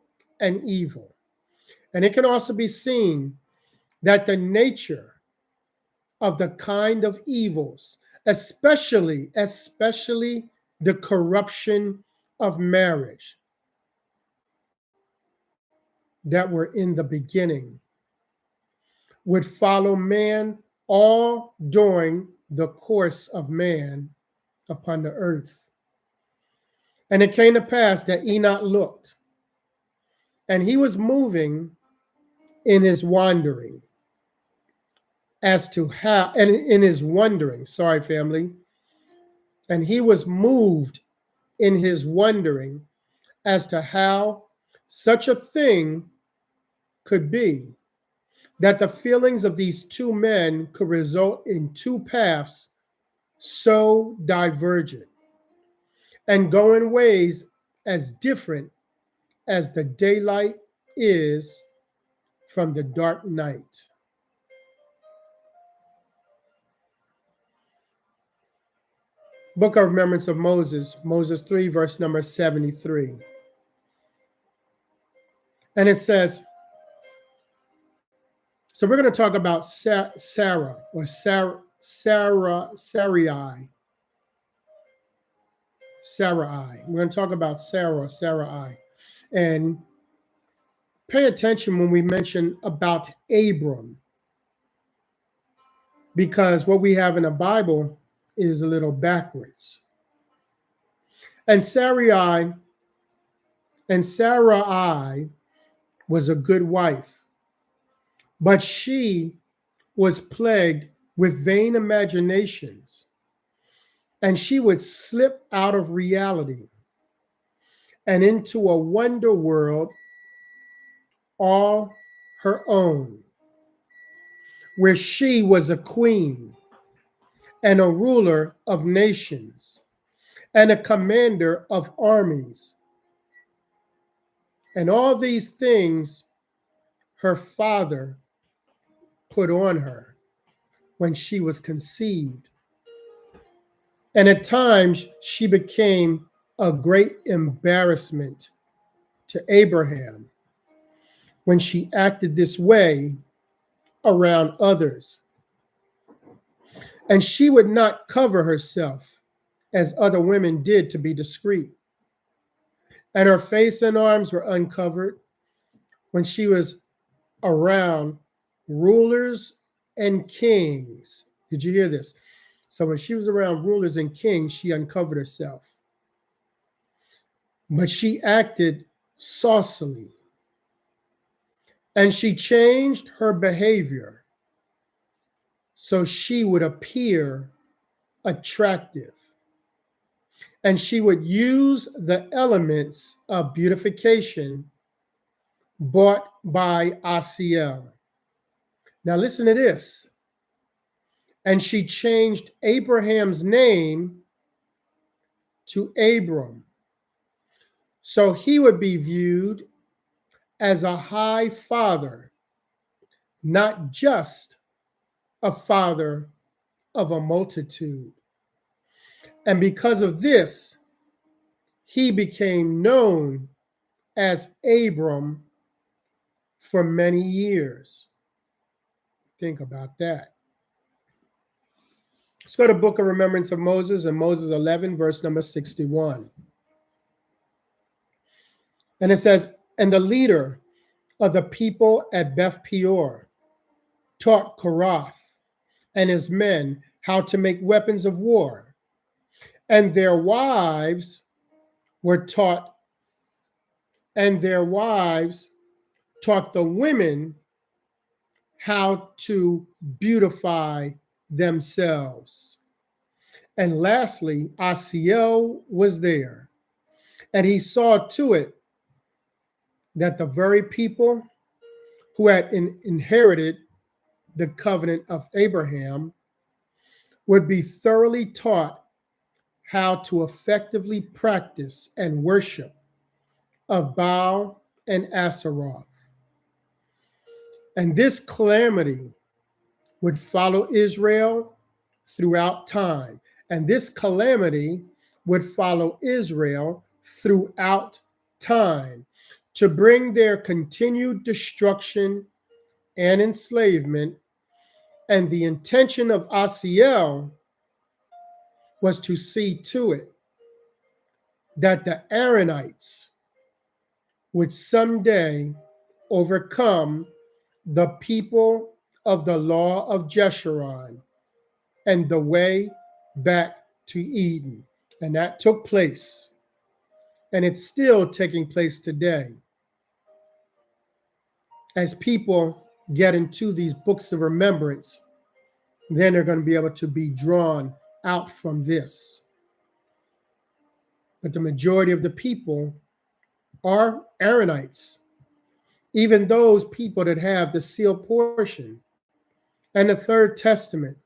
and evil. And it can also be seen that the nature of the kind of evils, especially the corruption of marriage that were in the beginning, would follow man all during the course of man upon the earth. And it came to pass that Enoch looked, and he was moving in his wandering as to how, and in his wondering, sorry, family, and he was moved in his wondering as to how such a thing could be, that the feelings of these two men could result in two paths so divergent and go in ways as different as the daylight is from the dark night. Book of Remembrance of Moses, Moses 3, verse number 73. And it says, so we're going to talk about Sarah or Sarai. We're going to talk about Sarai. And pay attention when we mention about Abram, because what we have in the Bible is a little backwards. And Sarai was a good wife, but she was plagued with vain imaginations, and she would slip out of reality and into a wonder world all her own, where she was a queen and a ruler of nations and a commander of armies. And all these things her father put on her when she was conceived. And at times she became a great embarrassment to Abraham when she acted this way around others. And she would not cover herself as other women did to be discreet. And her face and arms were uncovered when she was around rulers and kings. Did you hear this? So when she was around rulers and kings, she uncovered herself. But she acted saucily. And she changed her behavior so she would appear attractive. And she would use the elements of beautification bought by Asael. Now listen to this. And she changed Abraham's name to Abram. So he would be viewed as a high father, not just a father of a multitude. And because of this, he became known as Abram for many years. Think about that. Let's go to Book of Remembrance of Moses and Moses 11, verse number 61. And it says, and the leader of the people at Beth Peor taught Korath and his men how to make weapons of war. And their wives taught the women how to beautify themselves. And lastly, Asael was there, and he saw to it that the very people who had inherited the covenant of Abraham would be thoroughly taught how to effectively practice and worship of Baal and Asheroth. And this calamity would follow Israel throughout time. And this calamity would follow Israel throughout time to bring their continued destruction and enslavement. And the intention of Asael was to see to it that the Aaronites would someday overcome the people of the law of Jeshurun and the way back to Eden. And that took place. And it's still taking place today. As people get into these books of remembrance, then they're going to be able to be drawn out from this. But the majority of the people are Aaronites, even those people that have the sealed portion and the third testament,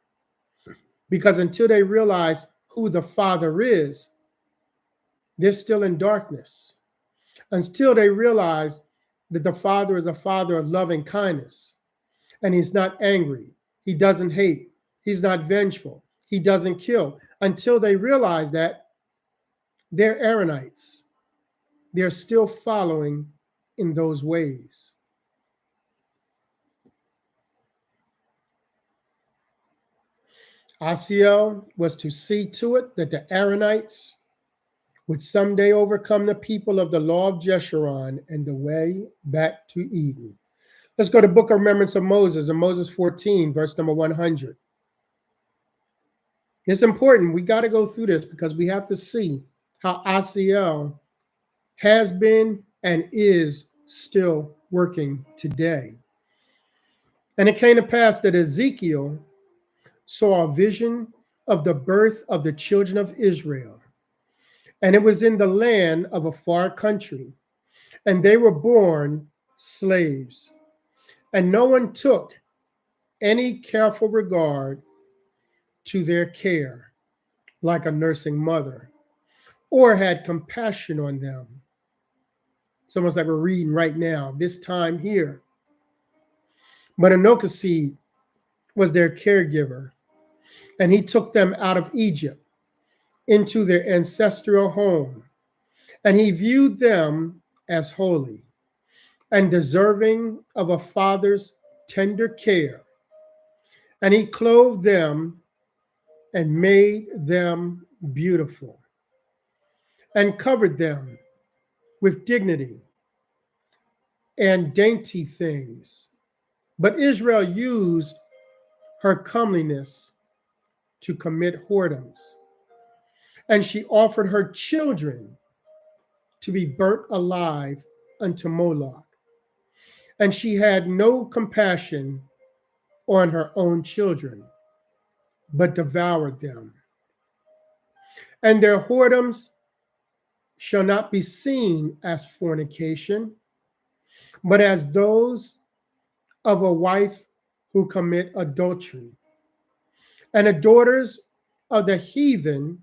because until they realize who the Father is, they're still in darkness. Until they realize that the Father is a Father of loving kindness, and he's not angry, he doesn't hate, he's not vengeful, he doesn't kill. Until they realize that, they're Aaronites. They're still following in those ways. Asael was to see to it that the Aaronites would someday overcome the people of the law of Jeshurun and the way back to Eden. Let's go to Book of Remembrance of Moses and Moses 14, verse number 100. It's important. We got to go through this because we have to see how Asael has been and is still working today. And it came to pass that Ezekiel saw a vision of the birth of the children of Israel. And it was in the land of a far country. And they were born slaves. And no one took any careful regard to their care, like a nursing mother, or had compassion on them. It's almost like we're reading right now, this time here. But Anochseed was their caregiver, and he took them out of Egypt into their ancestral home, and he viewed them as holy and deserving of a father's tender care. And he clothed them and made them beautiful and covered them with dignity and dainty things. But Israel used her comeliness to commit whoredoms, and she offered her children to be burnt alive unto Moloch. And she had no compassion on her own children, but devoured them. And their whoredoms shall not be seen as fornication, but as those of a wife who commit adultery. And the daughters of the heathen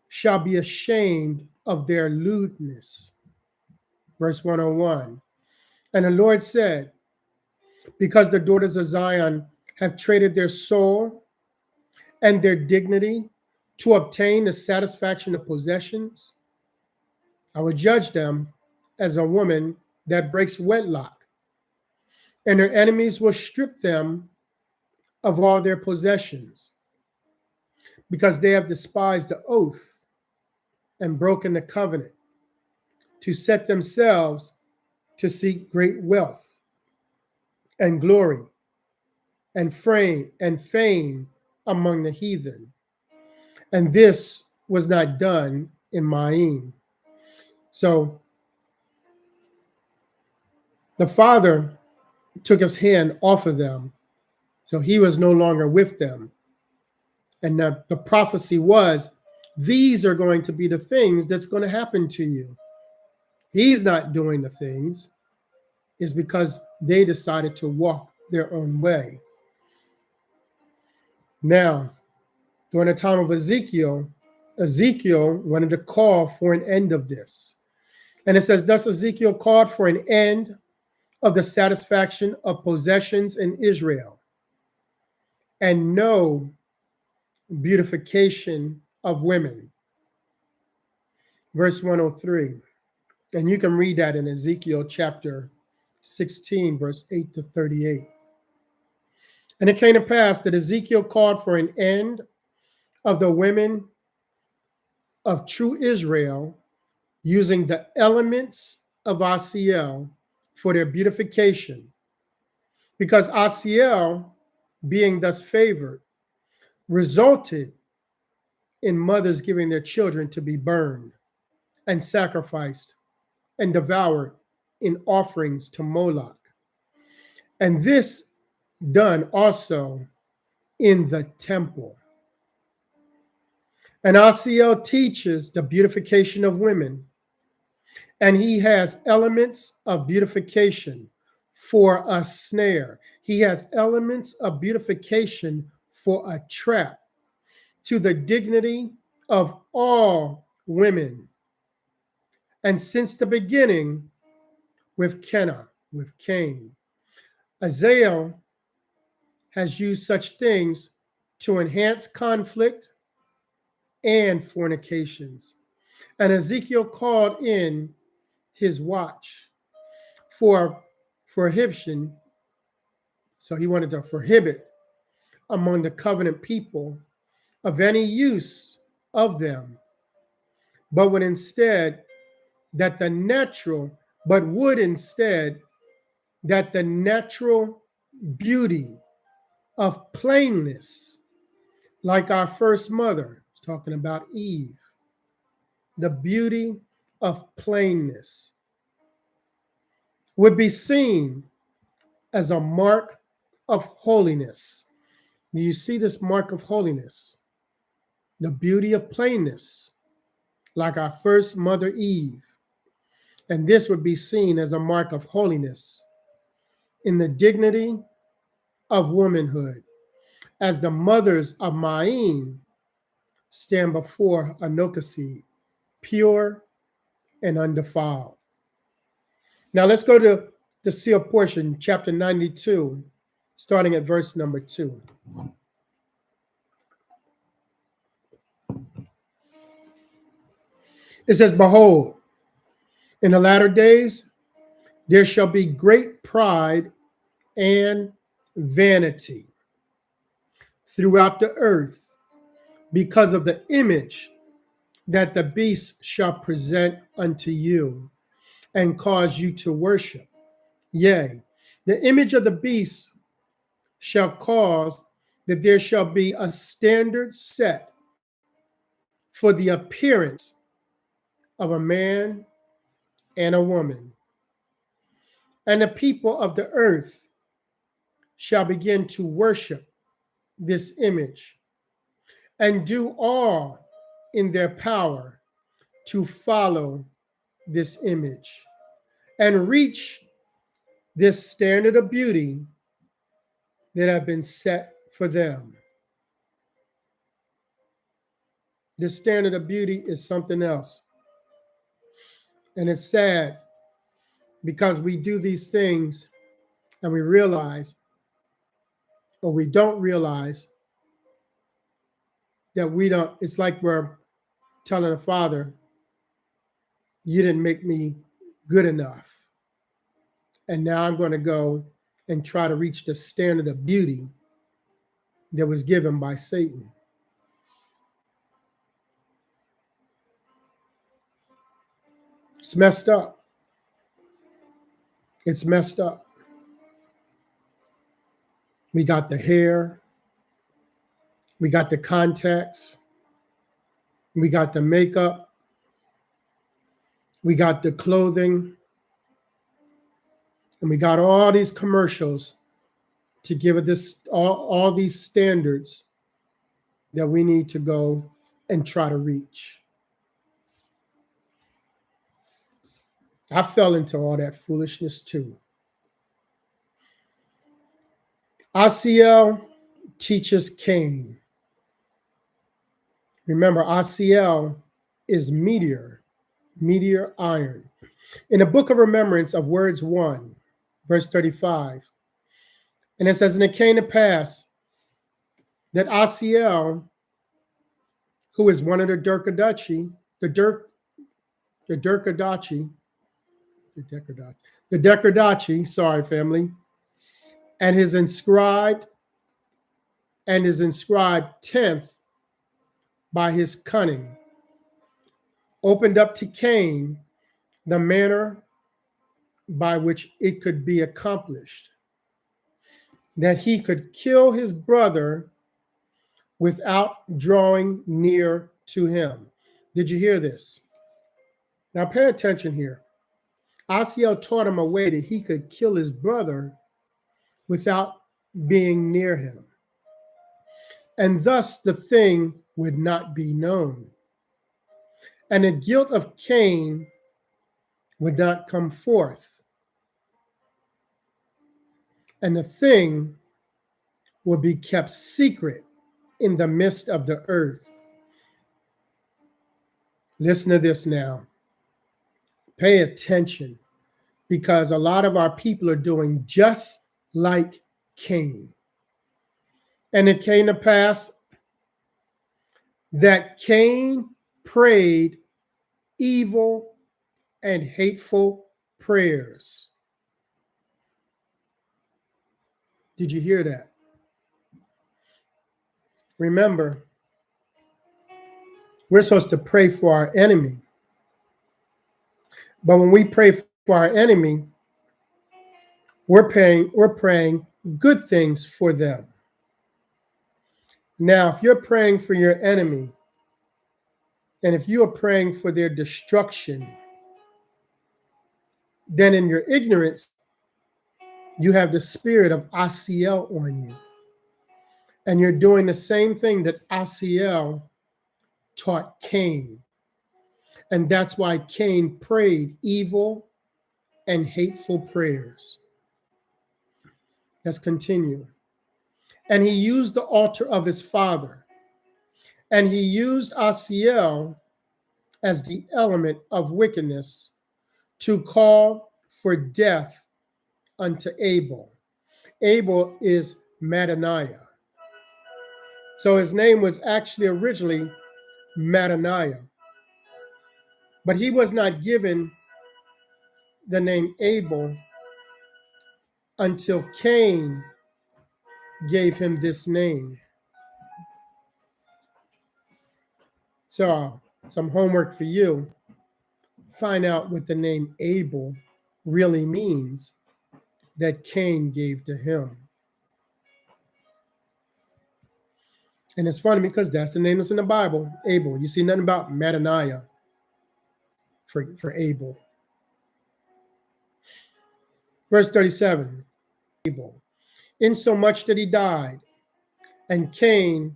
shall be ashamed of their lewdness. Verse 101. And the Lord said, because the daughters of Zion have traded their soul and their dignity to obtain the satisfaction of possessions, I will judge them as a woman that breaks wedlock, and their enemies will strip them of all their possessions, because they have despised the oath and broken the covenant to set themselves to seek great wealth and glory and fame among the heathen. And this was not done in Maim. So the father took his hand off of them, so he was no longer with them. And the prophecy was, these are going to be the things that's going to happen to you. He's not doing the things. It's because they decided to walk their own way. Now, during the time of Ezekiel, Ezekiel wanted to call for an end of this. And it says, thus Ezekiel called for an end of the satisfaction of possessions in Israel, and no beautification of women. Verse 103. And you can read that in Ezekiel chapter 16, verse 8 to 38. And it came to pass that Ezekiel called for an end of the women of true Israel, using the elements of Asael for their beautification, because Asael, being thus favored, resulted in mothers giving their children to be burned and sacrificed and devoured in offerings to Moloch. And this done also in the temple. And Asael teaches the beautification of women, and he has elements of beautification for a snare. He has elements of beautification for a trap, to the dignity of all women. And since the beginning, with Cain, Asael has used such things to enhance conflict and fornications. And Ezekiel called in his watch for prohibition. So he wanted to prohibit among the covenant people of any use of them, but would instead that the natural beauty of plainness, like our first mother, talking about Eve, the beauty of plainness would be seen as a mark of holiness. Do you see this mark of holiness? The beauty of plainness, like our first mother Eve. And this would be seen as a mark of holiness in the dignity of womanhood, as the mothers of Maim stand before Anochseed, pure and undefiled. Now let's go to the sealed portion, chapter 92, starting at verse number 2. It says, "Behold, in the latter days there shall be great pride and vanity throughout the earth, because of the image that the beast shall present unto you, and cause you to worship. Yea, the image of the beast shall cause that there shall be a standard set for the appearance of a man and a woman. And the people of the earth shall begin to worship this image, and do all in their power to follow this image, and reach this standard of beauty that have been set for them." This standard of beauty is something else. And it's sad because we do these things and we realize, or we don't realize, that we don't, it's like we're telling a father, you didn't make me good enough. And now I'm going to go and try to reach the standard of beauty that was given by Satan. It's messed up. It's messed up. We got the hair, we got the contacts, we got the makeup, we got the clothing, and we got all these commercials to give it this all these standards that we need to go and try to reach. I fell into all that foolishness too. Asael teaches Cain. Remember, Asael is Meteor iron. In the book of remembrance of words 1, verse 35, and it says, "And it came to pass that Asael, who is one of the Decadarchiy, sorry, family, and is inscribed 10th by his cunning, opened up to Cain the manner by which it could be accomplished, that he could kill his brother without drawing near to him." Did you hear this? Now pay attention here. Asael taught him a way that he could kill his brother without being near him. And thus the thing would not be known. And the guilt of Cain would not come forth. And the thing would be kept secret in the midst of the earth. Listen to this now. Pay attention, because a lot of our people are doing just like Cain. "And it came to pass that Cain prayed evil and hateful prayers." Did you hear that? Remember, we're supposed to pray for our enemy. But when we pray for our enemy, we're praying good things for them. Now, if you're praying for your enemy, and if you are praying for their destruction, then in your ignorance, you have the spirit of Asael on you. And you're doing the same thing that Asael taught Cain. And that's why Cain prayed evil and hateful prayers. Let's continue. "And he used the altar of his father, and he used Asael as the element of wickedness to call for death unto Abel. Abel is Mattaniah. So his name was actually originally Mattaniah, but he was not given the name Abel until Cain gave him this name. So, some homework for you. Find out what the name Abel really means that Cain gave to him. And it's funny because that's the name that's in the Bible, Abel. You see nothing about Mattaniah for Abel. Verse 37, Abel, insomuch that he died, and Cain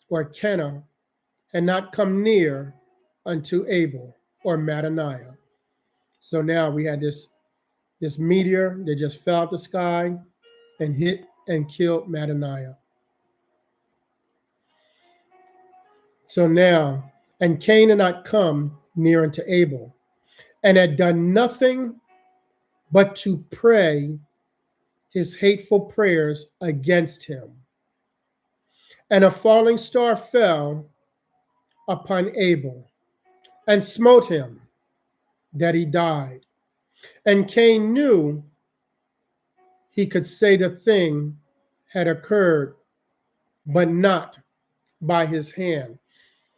or Kenna had not come near unto Abel or Mattaniah. So now we had this meteor that just fell out the sky and hit and killed Mattaniah. So now, and Cain had not come near unto Abel, and had done nothing but to pray his hateful prayers against him. And a falling star fell upon Abel, and smote him, that he died. And Cain knew he could say the thing had occurred, but not by his hand.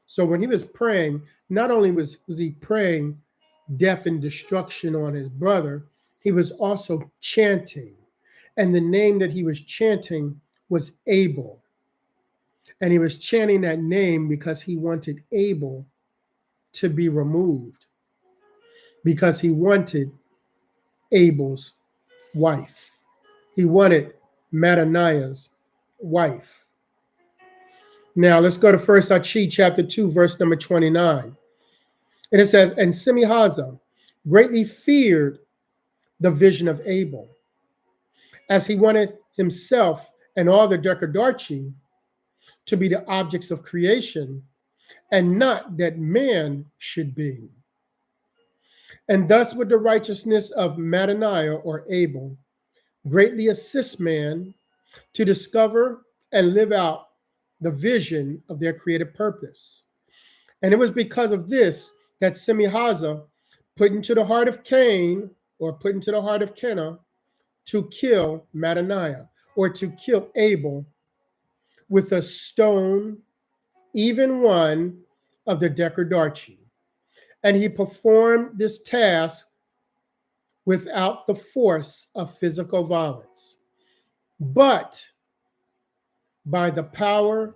So when he was praying, not only was he praying death and destruction on his brother, he was also chanting. And the name that he was chanting was Abel. And he was chanting that name because he wanted Abel to be removed, because he wanted Abel's wife. He wanted Mattaniah's wife. Now let's go to 1 Decadarchiy chapter 2, verse number 29. And it says, and Semihazah greatly feared the vision of Abel, as he wanted himself and all the Decadarchiy to be the objects of creation, and not that man should be. And thus would the righteousness of Mattaniah or Abel greatly assist man to discover and live out the vision of their creative purpose. And it was because of this that Semihazah put into the heart of Cain, or put into the heart of Kenna, to kill Mattaniah, or to kill Abel with a stone, even one of the Decadarchiy. And he performed this task without the force of physical violence, but by the power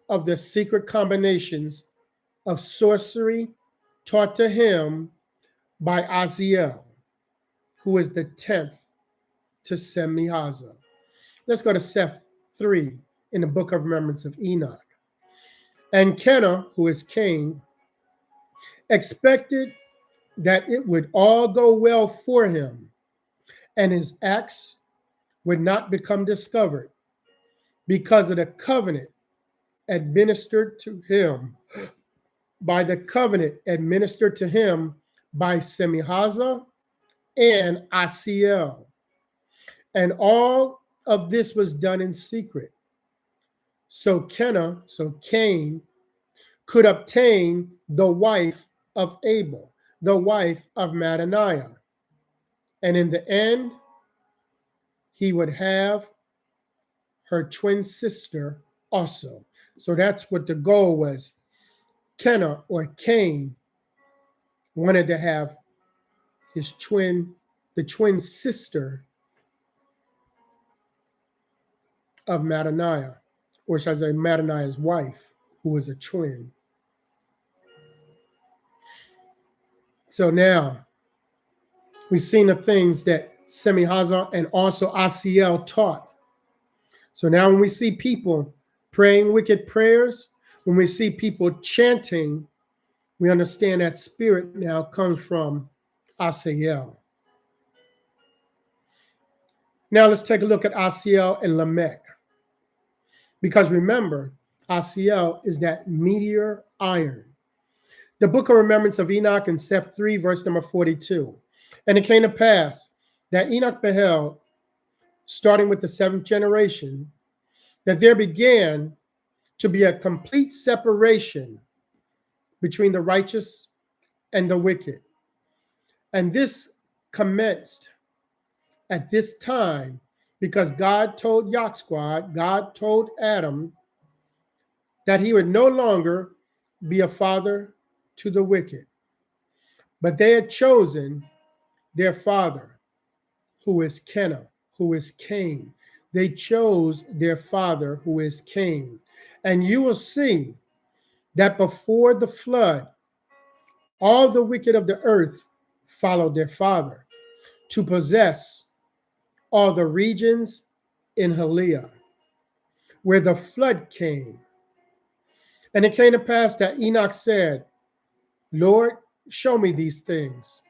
of the secret combinations of sorcery taught to him by Asael, who is the 10th to Semihazah. Let's go to Seth 3 in the book of remembrance of Enoch. And Kenna, who is Cain, expected that it would all go well for him, and his acts would not become discovered because of the covenant administered to him by Semihazah and Asael. And all of this was done in secret. So Cain could obtain the wife of Abel, the wife of Mattaniah. And in the end, he would have her twin sister also. So that's what the goal was. Kenna or Cain wanted to have the twin sister of Mattaniah, or should I say Mattaniah's wife, who was a twin. So now we've seen the things that Semihazah and also Asael taught. So now when we see people praying wicked prayers, when we see people chanting, we understand that spirit now comes from Asael. Now let's take a look at Asael and Lamech. Because remember, Asael is that meteor iron. The book of remembrance of Enoch in Seth 3, verse number 42. And it came to pass that Enoch beheld, starting with the seventh generation, that there began to be a complete separation between the righteous and the wicked. And this commenced at this time because God told Yahweh, God told Adam that he would no longer be a father to the wicked, but they had chosen their father, who is Kenah, who is Cain. They chose their father, who is Cain. And you will see that before the flood, all the wicked of the earth followed their father to possess all the regions in Haliah, where the flood came. And it came to pass that Enoch said, Lord, show me these things,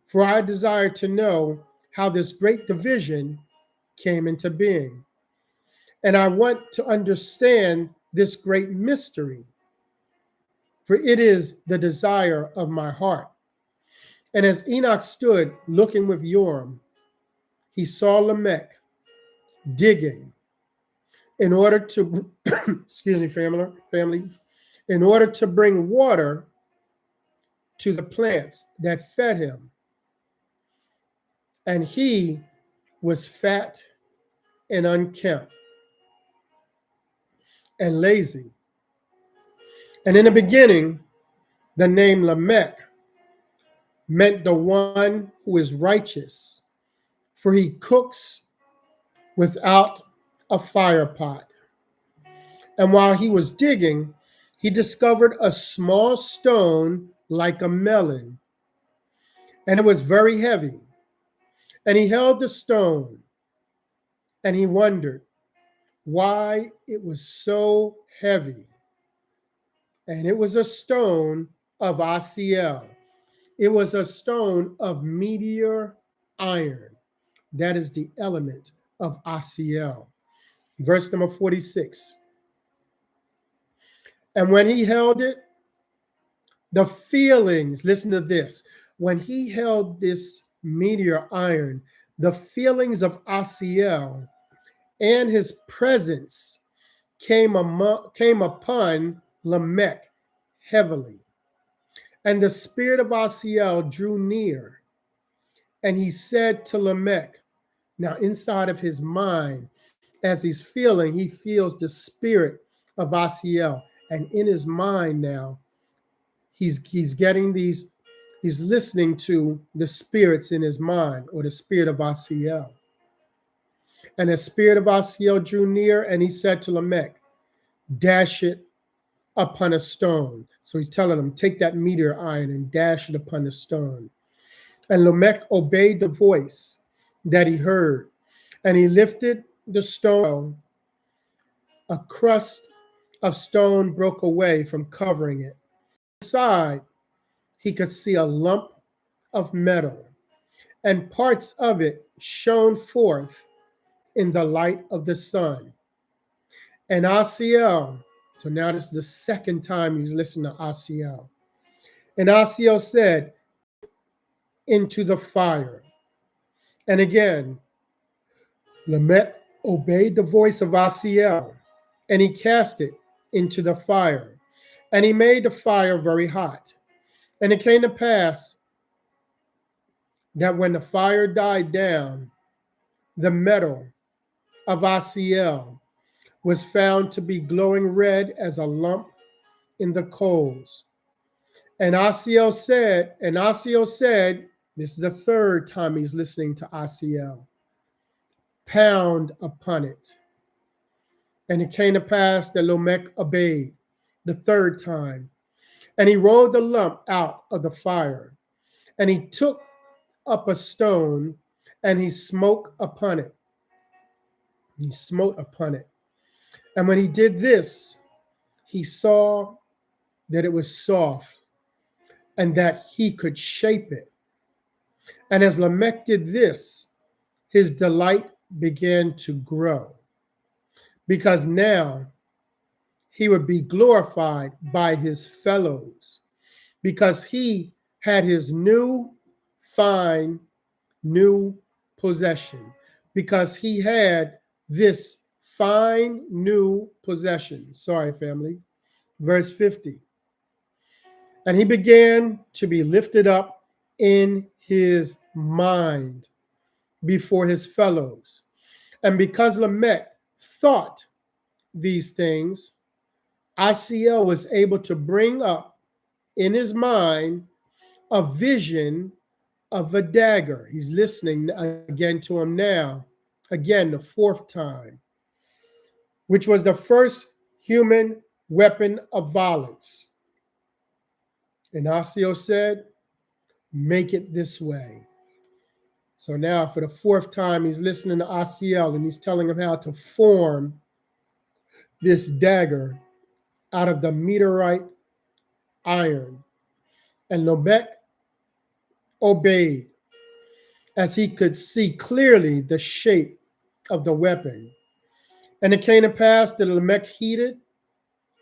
for I desire to know how this great division came into being. And I want to understand this great mystery, for it is the desire of my heart. And as Enoch stood looking with Joram, he saw Lamech digging in order to, excuse me, family, in order to bring water to the plants that fed him. And he was fat and unkempt and lazy. And in the beginning, the name Lamech meant the one who is righteous, for he cooks without a fire pot. And while he was digging, he discovered a small stone like a melon, and it was very heavy. And he held the stone, and he wondered why it was so heavy. And it was a stone of Asael. It was a stone of Meteor iron. That is the element of Asael. Verse number 46. And when he held it, the feelings, listen to this. When he held this Meteor iron, the feelings of Asael and his presence came upon Lamech heavily. And the spirit of Asael drew near, and he said to Lamech, now inside of his mind, as he's feeling, he feels the spirit of Asael. And in his mind now, he's getting these, he's listening to the spirits in his mind, or the spirit of Asael. And the spirit of Asael drew near, and he said to Lamech, dash it upon a stone. So he's telling him, take that meteor iron and dash it upon the stone. And Lamech obeyed the voice that he heard, and he lifted the stone. A crust of stone broke away from covering it. Inside, he could see a lump of metal, and parts of it shone forth in the light of the sun. And Asael, so now this is the second time he's listening to Asael. And Asael said, into the fire. And again, Lamech obeyed the voice of Asael, and he cast it into the fire. And he made the fire very hot. And it came to pass that when the fire died down, the metal of Asael was found to be glowing red as a lump in the coals. And Asael said, this is the third time he's listening to Asael, pound upon it. And it came to pass that Lamech obeyed the third time. And he rolled the lump out of the fire. And he took up a stone, and he smote upon it. He smote upon it. And when he did this, he saw that it was soft and that he could shape it. And as Lamech did this, his delight began to grow, because now he would be glorified by his fellows, because he had his new, fine, new possession, because he had this fine new possession. Sorry, family. Verse 50. And he began to be lifted up in his mind before his fellows. And because Lamech thought these things, Asael was able to bring up in his mind a vision of a dagger. He's listening again to him now, again, the fourth time, which was the first human weapon of violence. And Asael said, make it this way. So now for the fourth time, he's listening to Asael and he's telling him how to form this dagger out of the meteorite iron. And Lamech obeyed as he could see clearly the shape of the weapon. And it came to pass that Lamech heated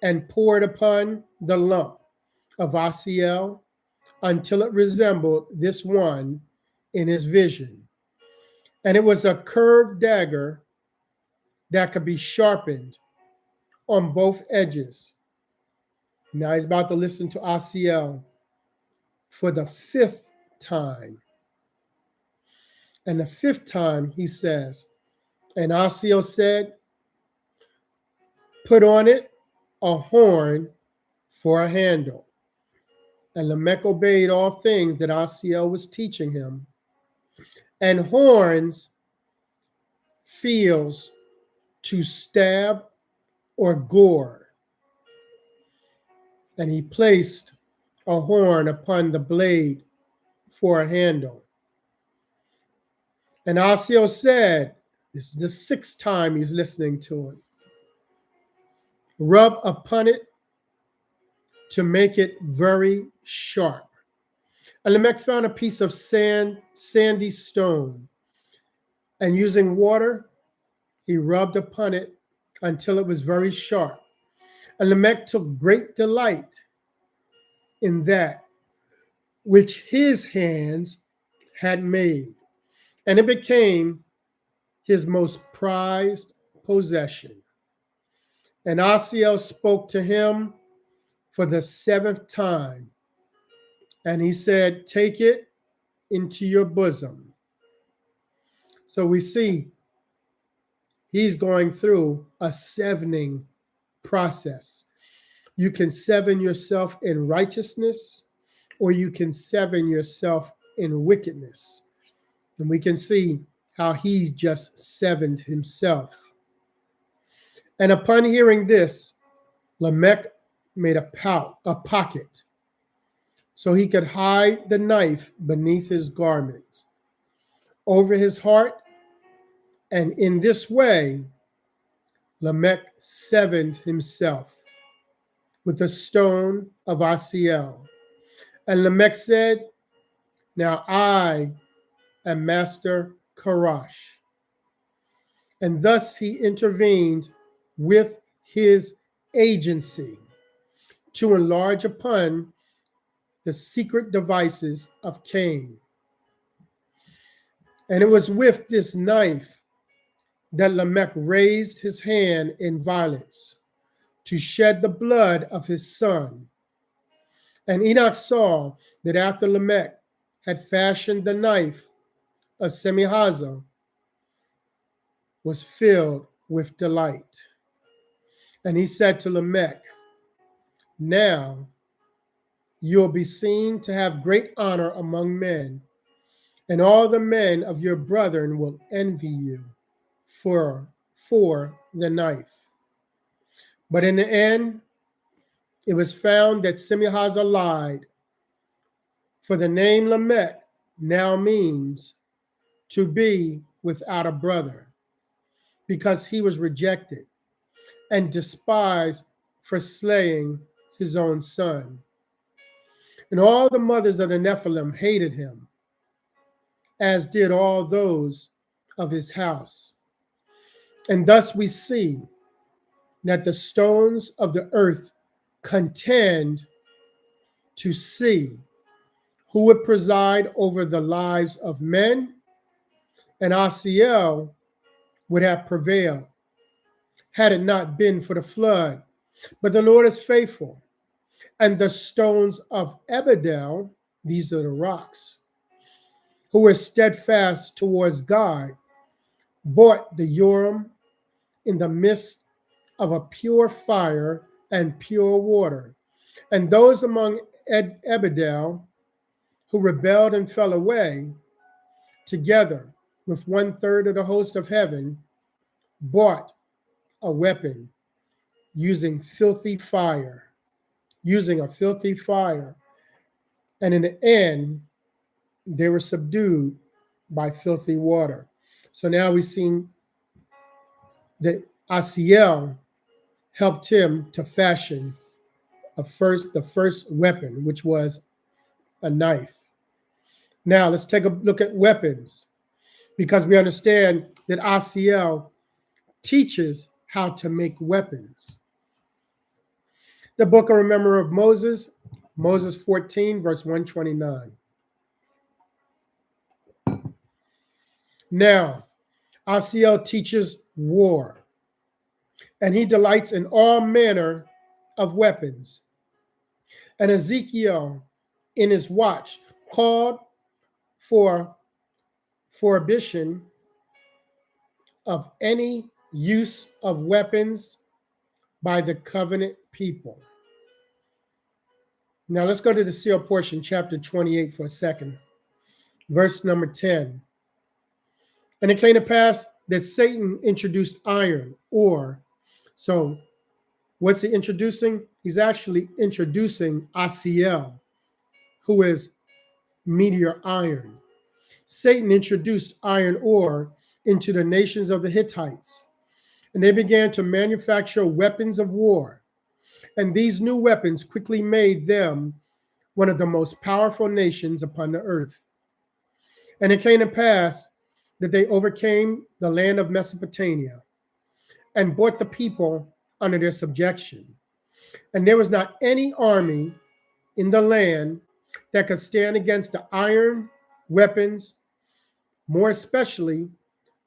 and poured upon the lump of Asael until it resembled this one in his vision. And it was a curved dagger that could be sharpened on both edges. Now he's about to listen to Asael for the fifth time. And the fifth time he says, and Asael said, put on it a horn for a handle. And Lamech obeyed all things that Asael was teaching him. And horns feels to stab or gore. And he placed a horn upon the blade for a handle. And Asael said, this is the sixth time he's listening to it, rub upon it to make it very sharp. And Lamech found a piece of sandy stone, and using water, he rubbed upon it until it was very sharp. And Lamech took great delight in that which his hands had made, and it became his most prized possession. And Asael spoke to him for the seventh time, and he said, take it into your bosom. So we see he's going through a sevening process. You can seven yourself in righteousness, or you can seven yourself in wickedness. And we can see how he just severed himself. And upon hearing this, Lamech made a pocket, so he could hide the knife beneath his garments, over his heart, and in this way, Lamech severed himself with the stone of Asael. And Lamech said, now I am Master Karash. And thus he intervened with his agency to enlarge upon the secret devices of Cain. And it was with this knife that Lamech raised his hand in violence to shed the blood of his son. And Enoch saw that after Lamech had fashioned the knife of Semihaza, was filled with delight. And he said to Lamech, now you'll be seen to have great honor among men, and all the men of your brethren will envy you for the knife. But in the end, it was found that Semihaza lied, for the name Lamech now means to be without a brother, because he was rejected and despised for slaying his own son. And all the mothers of the Nephilim hated him, as did all those of his house. And thus we see that the stones of the earth contend to see who would preside over the lives of men and Asael would have prevailed had it not been for the flood. But the Lord is faithful, and the stones of Ebedel, these are the rocks, who were steadfast towards God, brought the Urim in the midst of a pure fire and pure water. And those among Ebedel who rebelled and fell away, together with 1/3 of the host of heaven, bought a weapon using filthy fire, using a filthy fire. And in the end, they were subdued by filthy water. So now we've seen that Asael helped him to fashion the first weapon, which was a knife. Now let's take a look at weapons, because we understand that Asael teaches how to make weapons. The book of Remember of Moses, Moses 14, verse 129. Now, Asael teaches war, and he delights in all manner of weapons. And Ezekiel, in his watch, called for prohibition of any use of weapons by the covenant people. Now let's go to the seal portion, chapter 28 for a second. Verse number 10. And it came to pass that Satan introduced iron ore. So what's he introducing? He's actually introducing Asael, who is Meteor iron. Satan introduced iron ore into the nations of the Hittites, and they began to manufacture weapons of war. And these new weapons quickly made them one of the most powerful nations upon the earth. And it came to pass that they overcame the land of Mesopotamia and brought the people under their subjection. And there was not any army in the land that could stand against the iron weapons, more especially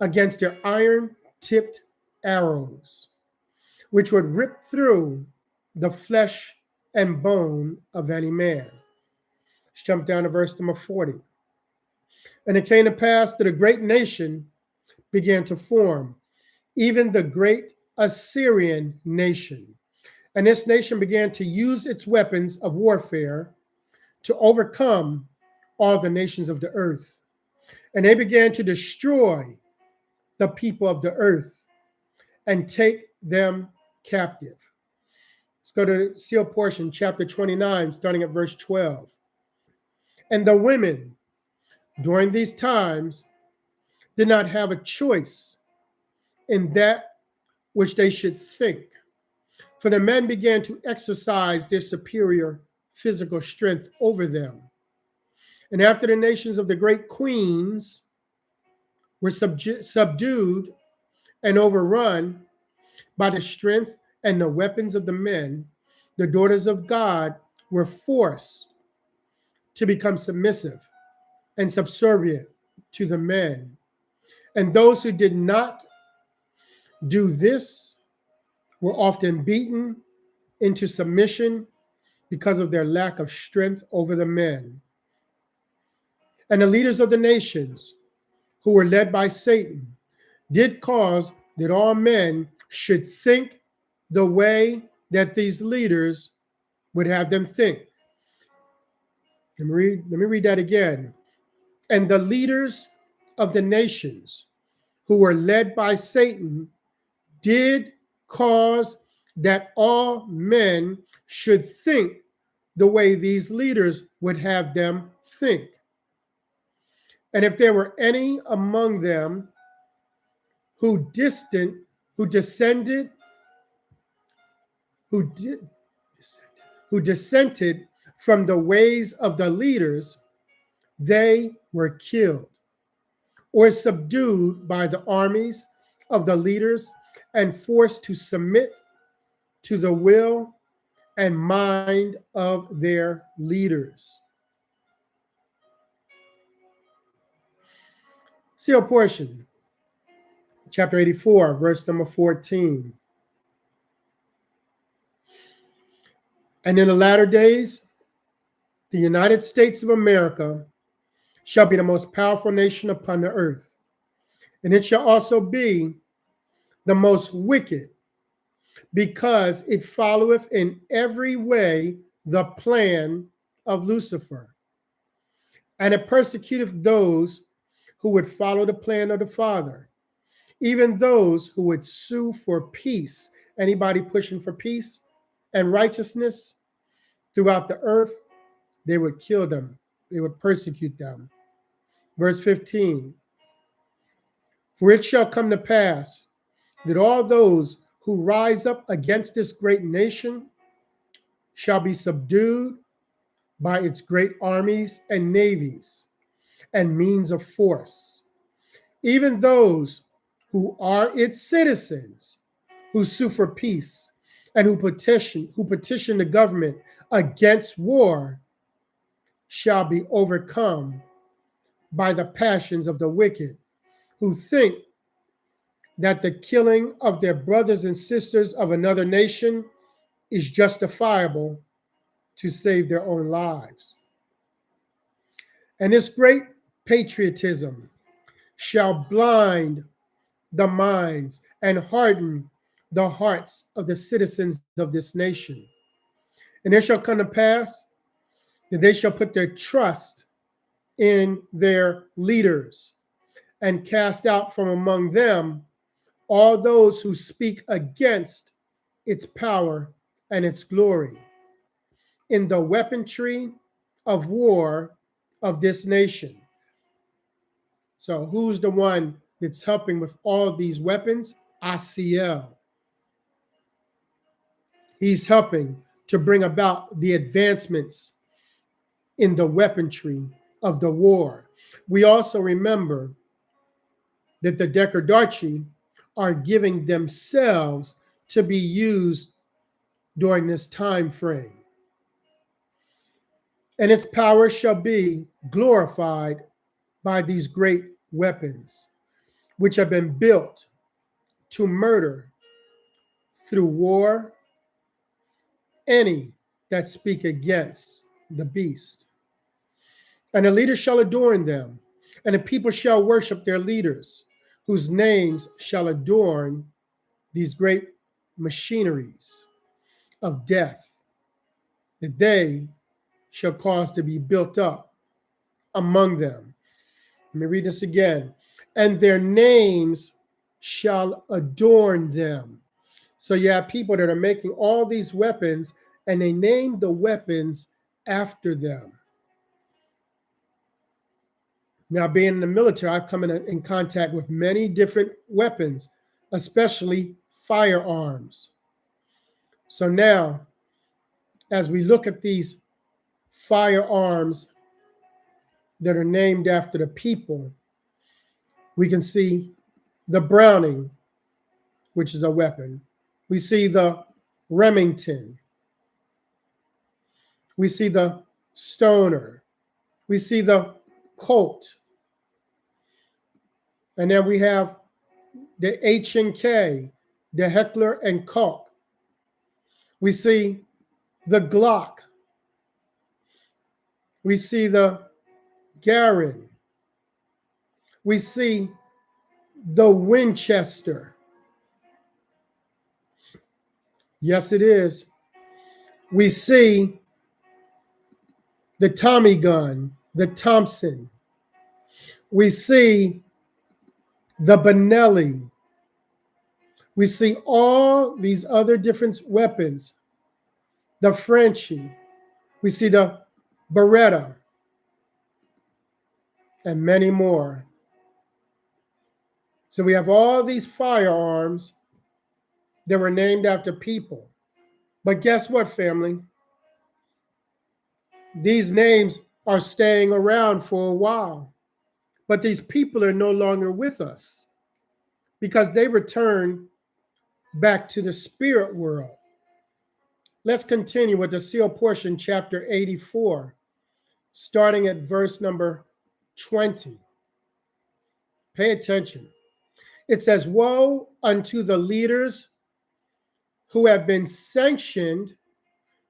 against their iron-tipped arrows, which would rip through the flesh and bone of any man. Let's jump down to verse number 40. And it came to pass that a great nation began to form, even the great Assyrian nation. And this nation began to use its weapons of warfare to overcome all the nations of the earth. And they began to destroy the people of the earth and take them captive. Let's go to seal portion, chapter 29, starting at verse 12. And the women during these times did not have a choice in that which they should think. For the men began to exercise their superior physical strength over them. And after the nations of the great queens were subdued and overrun by the strength and the weapons of the men, the daughters of God were forced to become submissive and subservient to the men. And those who did not do this were often beaten into submission because of their lack of strength over the men. And the leaders of the nations, who were led by Satan, did cause that all men should think the way that these leaders would have them think. Let me read that again. And the leaders of the nations, who were led by Satan, did cause that all men should think the way these leaders would have them think. And if there were any among them who dissented from the ways of the leaders, they were killed or subdued by the armies of the leaders and forced to submit to the will and mind of their leaders. seal portion, chapter 84, verse number 14. And in the latter days, the United States of America shall be the most powerful nation upon the earth, and it shall also be the most wicked, because it followeth in every way the plan of Lucifer, and it persecuteth those who would follow the plan of the Father, even those who would sue for peace. Anybody pushing for peace and righteousness throughout the earth, they would kill them. They would persecute them. Verse 15, for it shall come to pass that all those who rise up against this great nation shall be subdued by its great armies and navies and means of force. Even those who are its citizens, who sue for peace and who petition the government against war, shall be overcome by the passions of the wicked, who think that the killing of their brothers and sisters of another nation is justifiable to save their own lives. And this great patriotism shall blind the minds and harden the hearts of the citizens of this nation. And it shall come to pass that they shall put their trust in their leaders and cast out from among them all those who speak against its power and its glory in the weaponry of war of this nation. So who's the one that's helping with all of these weapons? Asael. He's helping to bring about the advancements in the weaponry of the war. We also remember that the Decadarchiy are giving themselves to be used during this time frame. And its power shall be glorified by these great weapons, which have been built to murder through war any that speak against the beast. And the leaders shall adorn them, and the people shall worship their leaders, whose names shall adorn these great machineries of death, that they shall cause to be built up among them. Let me read this again. And their names shall adorn them. So you have people that are making all these weapons, and they name the weapons after them. Now, being in the military, I've come in contact with many different weapons, especially firearms. So now, as we look at these firearms that are named after the people, we can see the Browning, which is a weapon. We see the Remington. We see the Stoner. We see the Colt. And then we have the H&K, the Heckler and Koch. We see the Glock. We see the Garand. We see the Winchester. Yes, it is. We see the Tommy gun, the Thompson. We see the Benelli. We see all these other different weapons, the Frenchie. We see the Beretta, and many more. So we have all these firearms that were named after people. But guess what, family? These names are staying around for a while. But these people are no longer with us because they return back to the spirit world. Let's continue with the seal portion, chapter 84, starting at verse number 20. Pay attention. It says, woe unto the leaders who have been sanctioned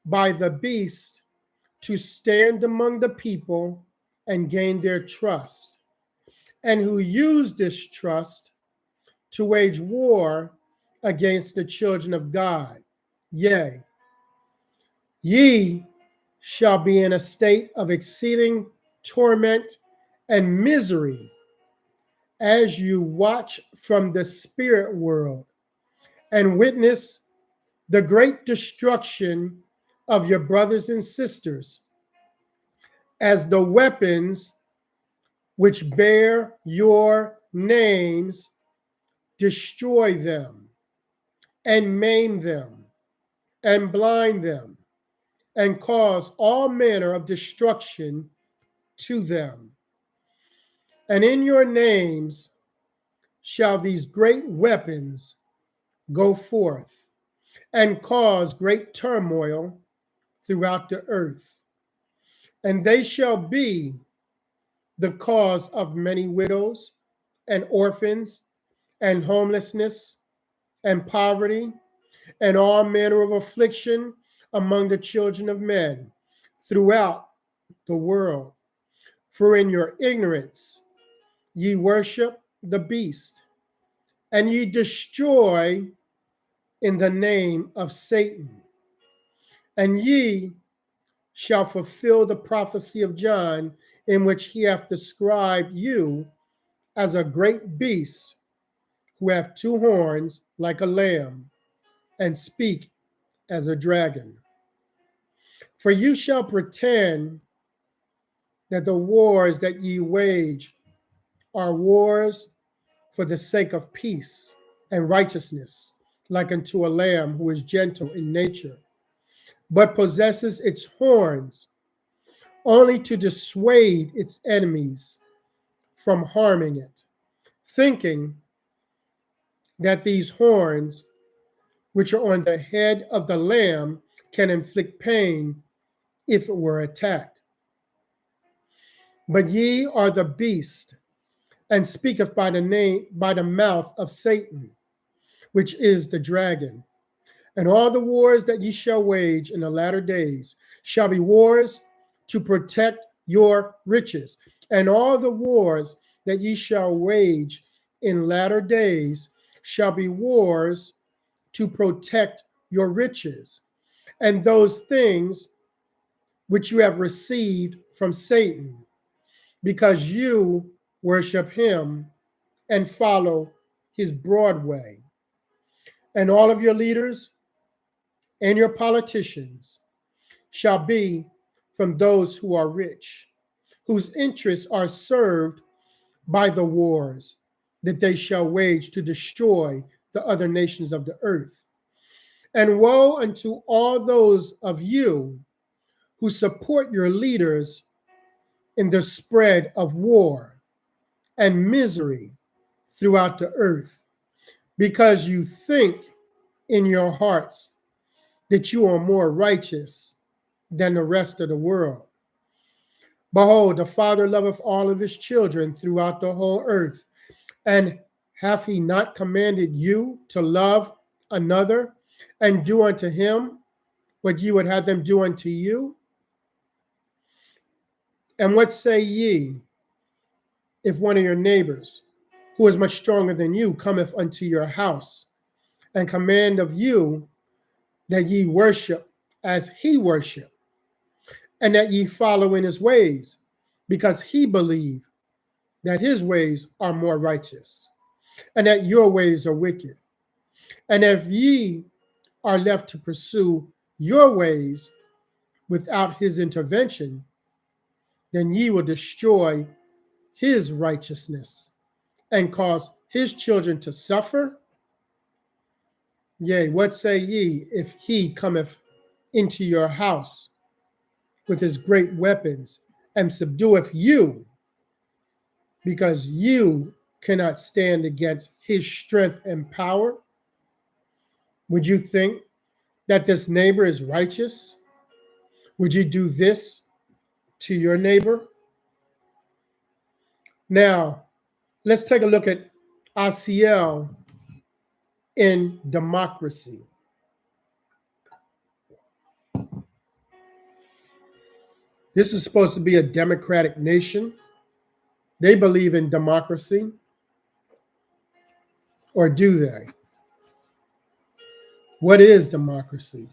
by the beast to stand among the people and gain their trust, and who use this trust to wage war against the children of God. Yea, ye shall be in a state of exceeding torment and misery as you watch from the spirit world and witness the great destruction of your brothers and sisters, as the weapons which bear your names destroy them and maim them and blind them and cause all manner of destruction to them. And in your names shall these great weapons go forth and cause great turmoil throughout the earth. And they shall be the cause of many widows and orphans and homelessness and poverty and all manner of affliction among the children of men throughout the world. For in your ignorance ye worship the beast, and ye destroy in the name of Satan. And ye shall fulfill the prophecy of John, in which he hath described you as a great beast who hath two horns like a lamb, and speak as a dragon. For you shall pretend that the wars that ye wage are wars for the sake of peace and righteousness, like unto a lamb who is gentle in nature, but possesses its horns only to dissuade its enemies from harming it, thinking that these horns, which are on the head of the lamb, can inflict pain if it were attacked. But ye are the beast, and speaketh by the mouth of Satan, which is the dragon. And all the wars that ye shall wage in the latter days shall be wars to protect your riches. And all the wars that ye shall wage in latter days shall be wars to protect your riches, and those things which you have received from Satan, because you worship him and follow his broad way. And all of your leaders and your politicians shall be from those who are rich, whose interests are served by the wars that they shall wage to destroy the other nations of the earth. And woe unto all those of you who support your leaders in the spread of war and misery throughout the earth, because you think in your hearts that you are more righteous than the rest of the world. Behold, the Father loveth all of his children throughout the whole earth. And hath he not commanded you to love another and do unto him what ye would have them do unto you? And what say ye, if one of your neighbors, who is much stronger than you, cometh unto your house, and command of you that ye worship as he worship, and that ye follow in his ways, because he believe that his ways are more righteous, and that your ways are wicked? And if ye are left to pursue your ways without his intervention, then ye will destroy his righteousness and cause his children to suffer. Yea, what say ye, if he cometh into your house with his great weapons and subdueth you, because you cannot stand against his strength and power? Would you think that this neighbor is righteous? Would you do this to your neighbor? Now, Let's take a look at Asael in democracy. This is supposed to be a democratic nation. They believe in democracy, or do they? What is democracy?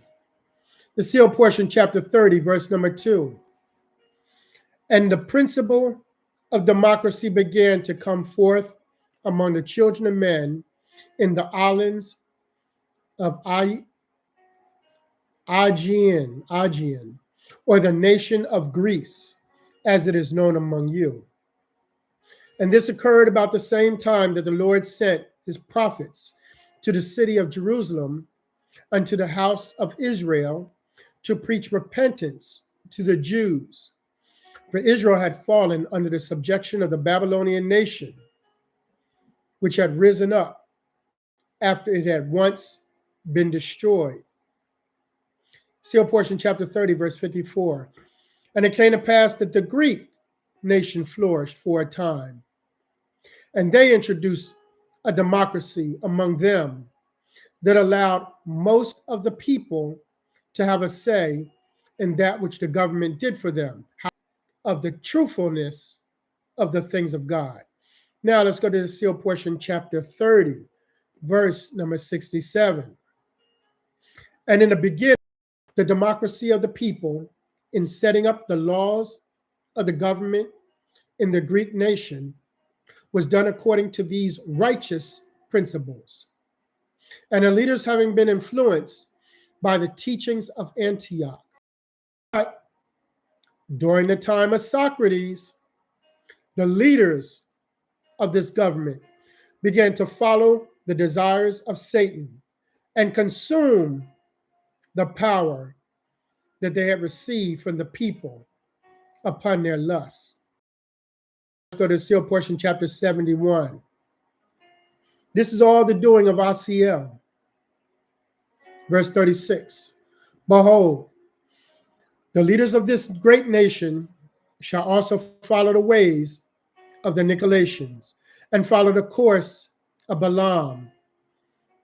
The seal portion, chapter 30, verse number 2. And the principle of democracy began to come forth among the children of men in the islands of Aegean, or the nation of Greece, as it is known among you. And this occurred about the same time that the Lord sent his prophets to the city of Jerusalem unto the house of Israel to preach repentance to the Jews. For Israel had fallen under the subjection of the Babylonian nation, which had risen up after it had once been destroyed. Seal portion, chapter 30, verse 54. And it came to pass that the Greek nation flourished for a time, and they introduced a democracy among them that allowed most of the people to have a say in that which the government did for them, of the truthfulness of the things of God. Now let's go to the seal portion, chapter 30, verse number 67. And in the beginning, the democracy of the people in setting up the laws of the government in the Greek nation was done according to these righteous principles. And the leaders having been influenced by the teachings of Antioch. But during the time of Socrates, the leaders of this government began to follow the desires of Satan and consume the power that they had received from the people upon their lusts. Let's go to seal portion, chapter 71. This is all the doing of Asael. Verse 36. Behold, the leaders of this great nation shall also follow the ways of the Nicolaitans and follow the course of Balaam,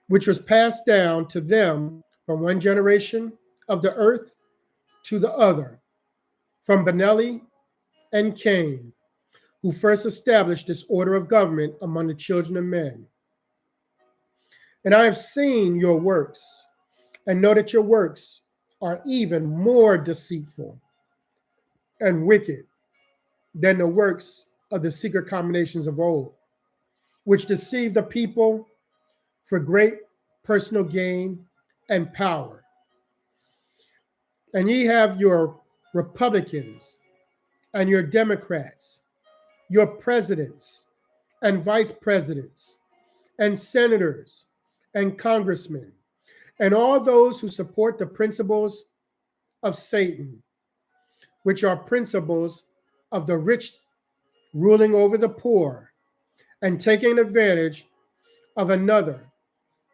which was passed down to them from one generation of the earth to the other, from Benelli and Cain, who first established this order of government among the children of men. And I have seen your works, and know that your works are even more deceitful and wicked than the works of the secret combinations of old, which deceive the people for great personal gain and power. And ye have your Republicans and your Democrats, your presidents and vice presidents and senators and congressmen, and all those who support the principles of Satan, which are principles of the rich ruling over the poor and taking advantage of another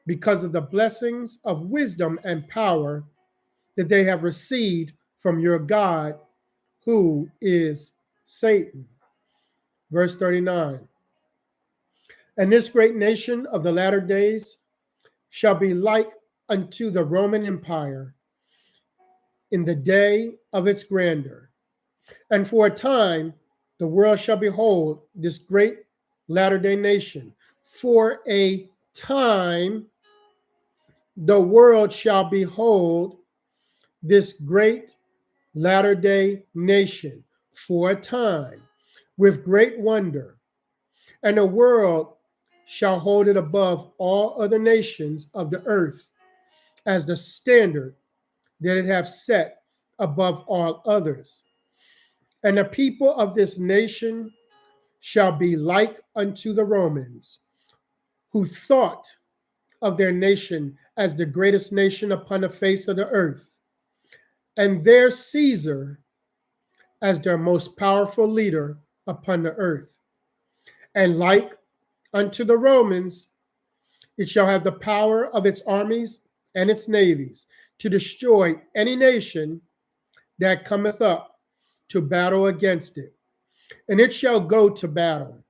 because of the blessings of wisdom and power that they have received from your God, who is Satan. Verse 39. And this great nation of the latter days shall be like unto the Roman Empire in the day of its grandeur. And for a time, the world shall behold this great latter-day nation. For a time, the world shall behold this great latter-day nation. For a time, with great wonder. And the world shall hold it above all other nations of the earth as the standard that it hath set above all others. And the people of this nation shall be like unto the Romans, who thought of their nation as the greatest nation upon the face of the earth, and their Caesar as their most powerful leader upon the earth. And like unto the Romans, it shall have the power of its armies and its navies to destroy any nation that cometh up to battle against it. And it shall go to battle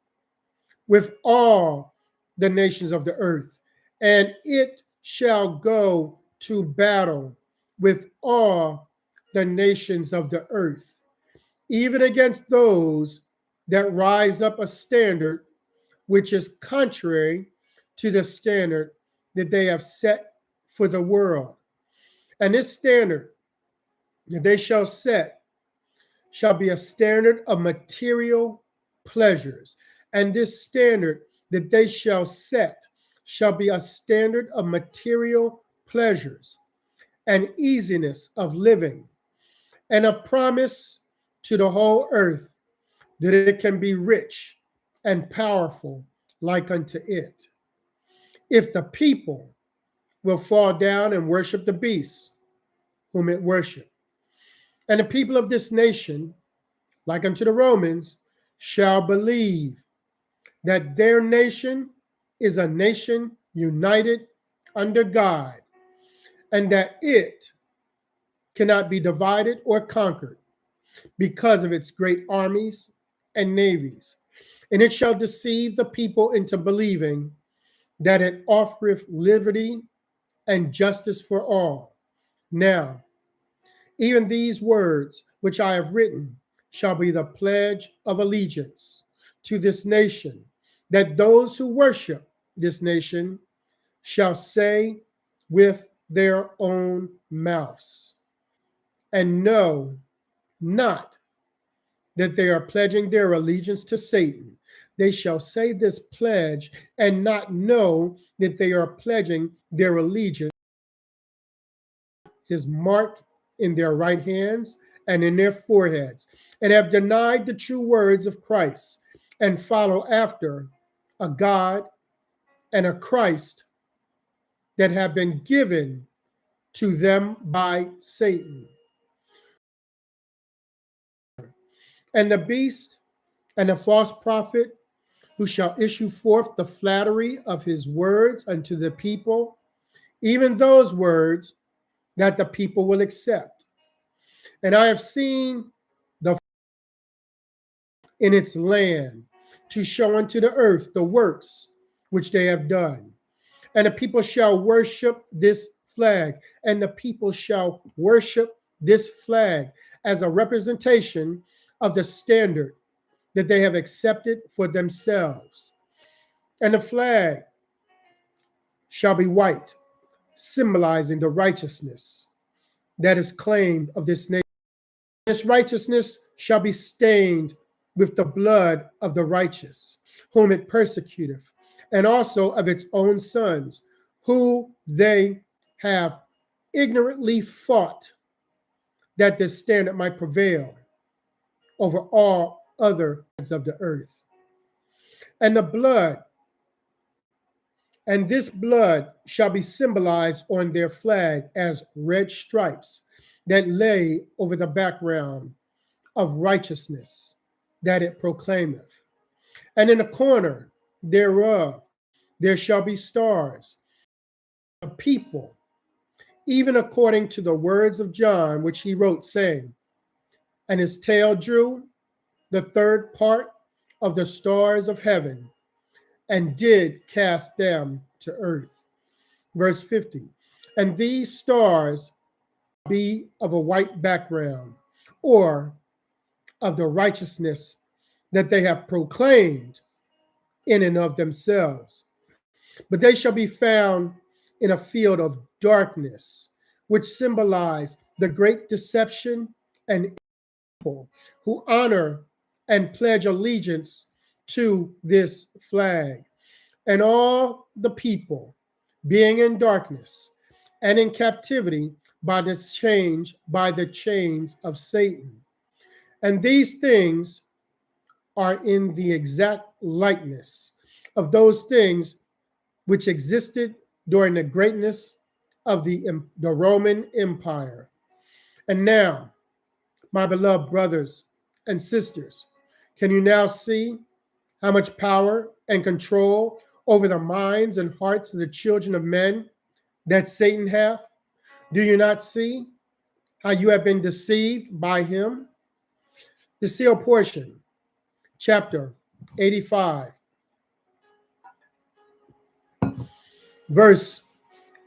with all the nations of the earth, and it shall go to battle with all the nations of the earth, even against those that rise up a standard which is contrary to the standard that they have set for the world. And this standard that they shall set shall be a standard of material pleasures. And this standard that they shall set shall be a standard of material pleasures and easiness of living, and a promise to the whole earth that it can be rich and powerful like unto it. If the people will fall down and worship the beast whom it worship, and the people of this nation, like unto the Romans, shall believe that their nation is a nation united under God, and that it cannot be divided or conquered because of its great armies and navies. And it shall deceive the people into believing that it offereth liberty and justice for all. Now, even these words which I have written shall be the pledge of allegiance to this nation, that those who worship this nation shall say with their own mouths, and know not that they are pledging their allegiance to Satan. They shall say this pledge and not know that they are pledging their allegiance, his mark in their right hands and in their foreheads, and have denied the true words of Christ, and follow after a God and a Christ that have been given to them by Satan. And the beast and the false prophet, who shall issue forth the flattery of his words unto the people, even those words that the people will accept. And I have seen the in its land to show unto the earth the works which they have done. And the people shall worship this flag, and the people shall worship this flag as a representation of the standard that they have accepted for themselves. And the flag shall be white, symbolizing the righteousness that is claimed of this nation. This righteousness shall be stained with the blood of the righteous, whom it persecuteth, and also of its own sons, who they have ignorantly fought, that this standard might prevail over all other of the earth. And the blood, and this blood shall be symbolized on their flag as red stripes that lay over the background of righteousness that it proclaimeth. And in the corner thereof there shall be stars, a people, even according to the words of John, which he wrote, saying, and his tail drew the third part of the stars of heaven, and did cast them to earth. Verse 50, and these stars be of a white background, or of the righteousness that they have proclaimed in and of themselves. But they shall be found in a field of darkness, which symbolize the great deception and people who honor and pledge allegiance to this flag. And all the people being in darkness and in captivity by the chains of Satan. And these things are in the exact likeness of those things which existed during the greatness of the Roman Empire. And now, my beloved brothers and sisters, can you now see how much power and control over the minds and hearts of the children of men that Satan hath? Do you not see how you have been deceived by him? The sealed portion, chapter 85, Verse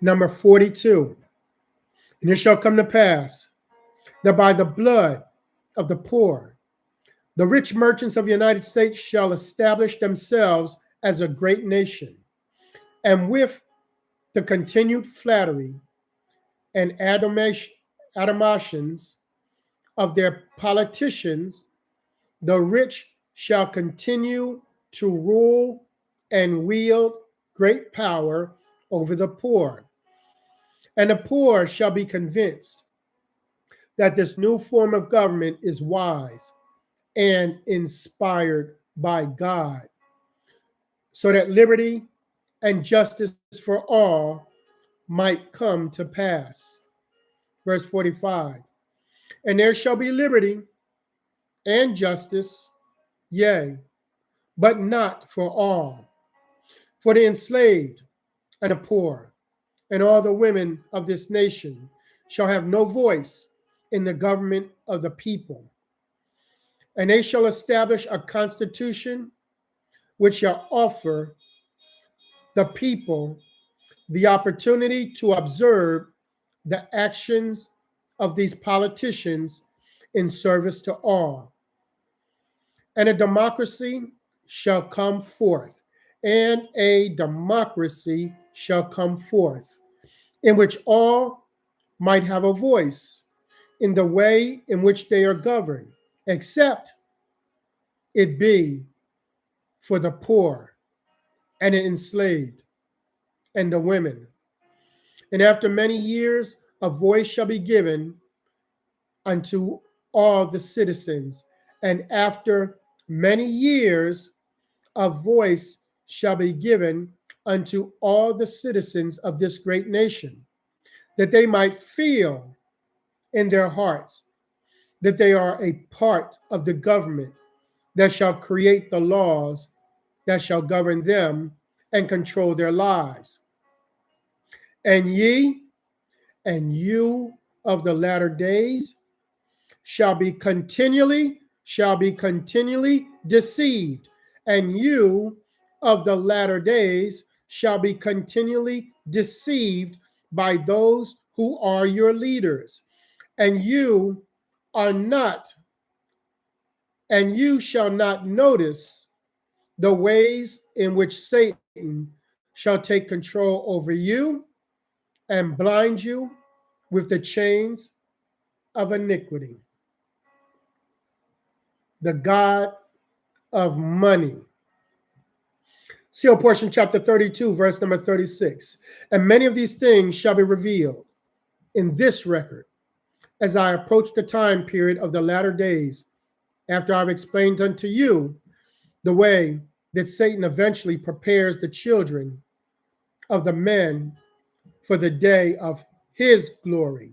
number 42. And it shall come to pass that by the blood of the poor, the rich merchants of the United States shall establish themselves as a great nation, and with the continued flattery and admonitions of their politicians, the rich shall continue to rule and wield great power over the poor. And the poor shall be convinced that this new form of government is wise and inspired by God, so that liberty and justice for all might come to pass. Verse 45. And there shall be liberty and justice, yea, but not for all. For the enslaved and the poor and all the women of this nation shall have no voice in the government of the people. And they shall establish a constitution which shall offer the people the opportunity to observe the actions of these politicians in service to all. And a democracy shall come forth, and a democracy shall come forth, in which all might have a voice in the way in which they are governed, except it be for the poor and the enslaved and the women. And after many years, a voice shall be given unto all the citizens. And after many years, a voice shall be given unto all the citizens of this great nation, that they might feel in their hearts that they are a part of the government that shall create the laws that shall govern them and control their lives. And ye and you of the latter days shall be continually deceived, and you of the latter days shall be continually deceived by those who are your leaders, and you shall not notice the ways in which Satan shall take control over you and blind you with the chains of iniquity. The God of money. Seal portion chapter 32, verse number 36. And many of these things shall be revealed in this record as I approach the time period of the latter days, after I've explained unto you the way that Satan eventually prepares the children of the men for the day of his glory.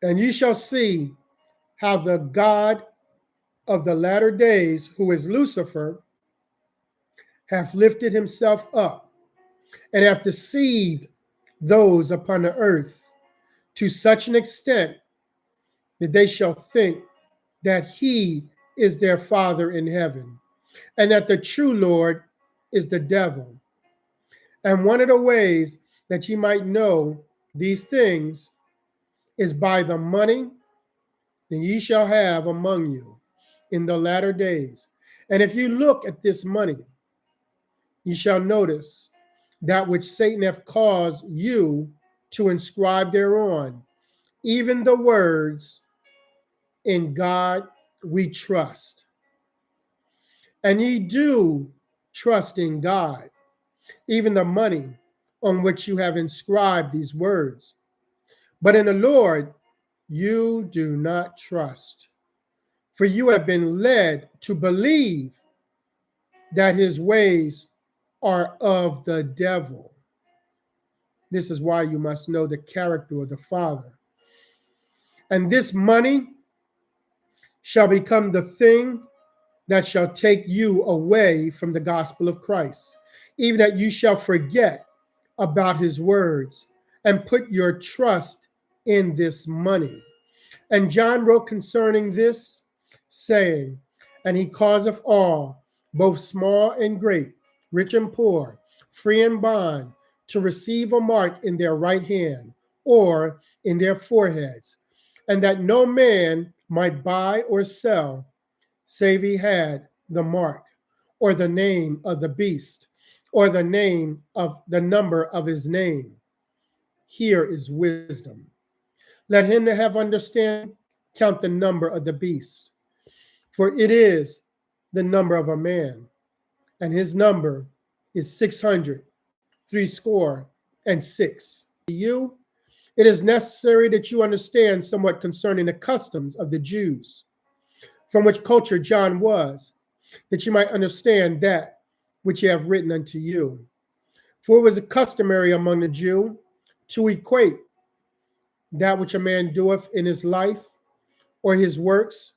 And ye shall see how the God of the latter days, who is Lucifer, hath lifted himself up and hath deceived those upon the earth to such an extent that they shall think that he is their Father in heaven, and that the true Lord is the devil. And one of the ways that ye might know these things is by the money that ye shall have among you in the latter days. And if you look at this money, ye shall notice that which Satan hath caused you to inscribe thereon, even the words, in God we trust. And ye do trust in God, even the money on which you have inscribed these words. But in the Lord you do not trust, for you have been led to believe that his ways are of the devil. This is why you must know the character of the Father. And this money shall become the thing that shall take you away from the gospel of Christ, even that you shall forget about his words and put your trust in this money. And John wrote concerning this, saying, and he causeth all, both small and great, rich and poor, free and bond, to receive a mark in their right hand or in their foreheads, and that no man might buy or sell save he had the mark, or the name of the beast, or the name of the number of his name. Here is wisdom. Let him that have understanding count the number of the beast, for it is the number of a man, and his number is 666. You, it is necessary that you understand somewhat concerning the customs of the Jews, from which culture John was, that you might understand that which I have written unto you. For it was customary among the Jew to equate that which a man doeth in his life or his works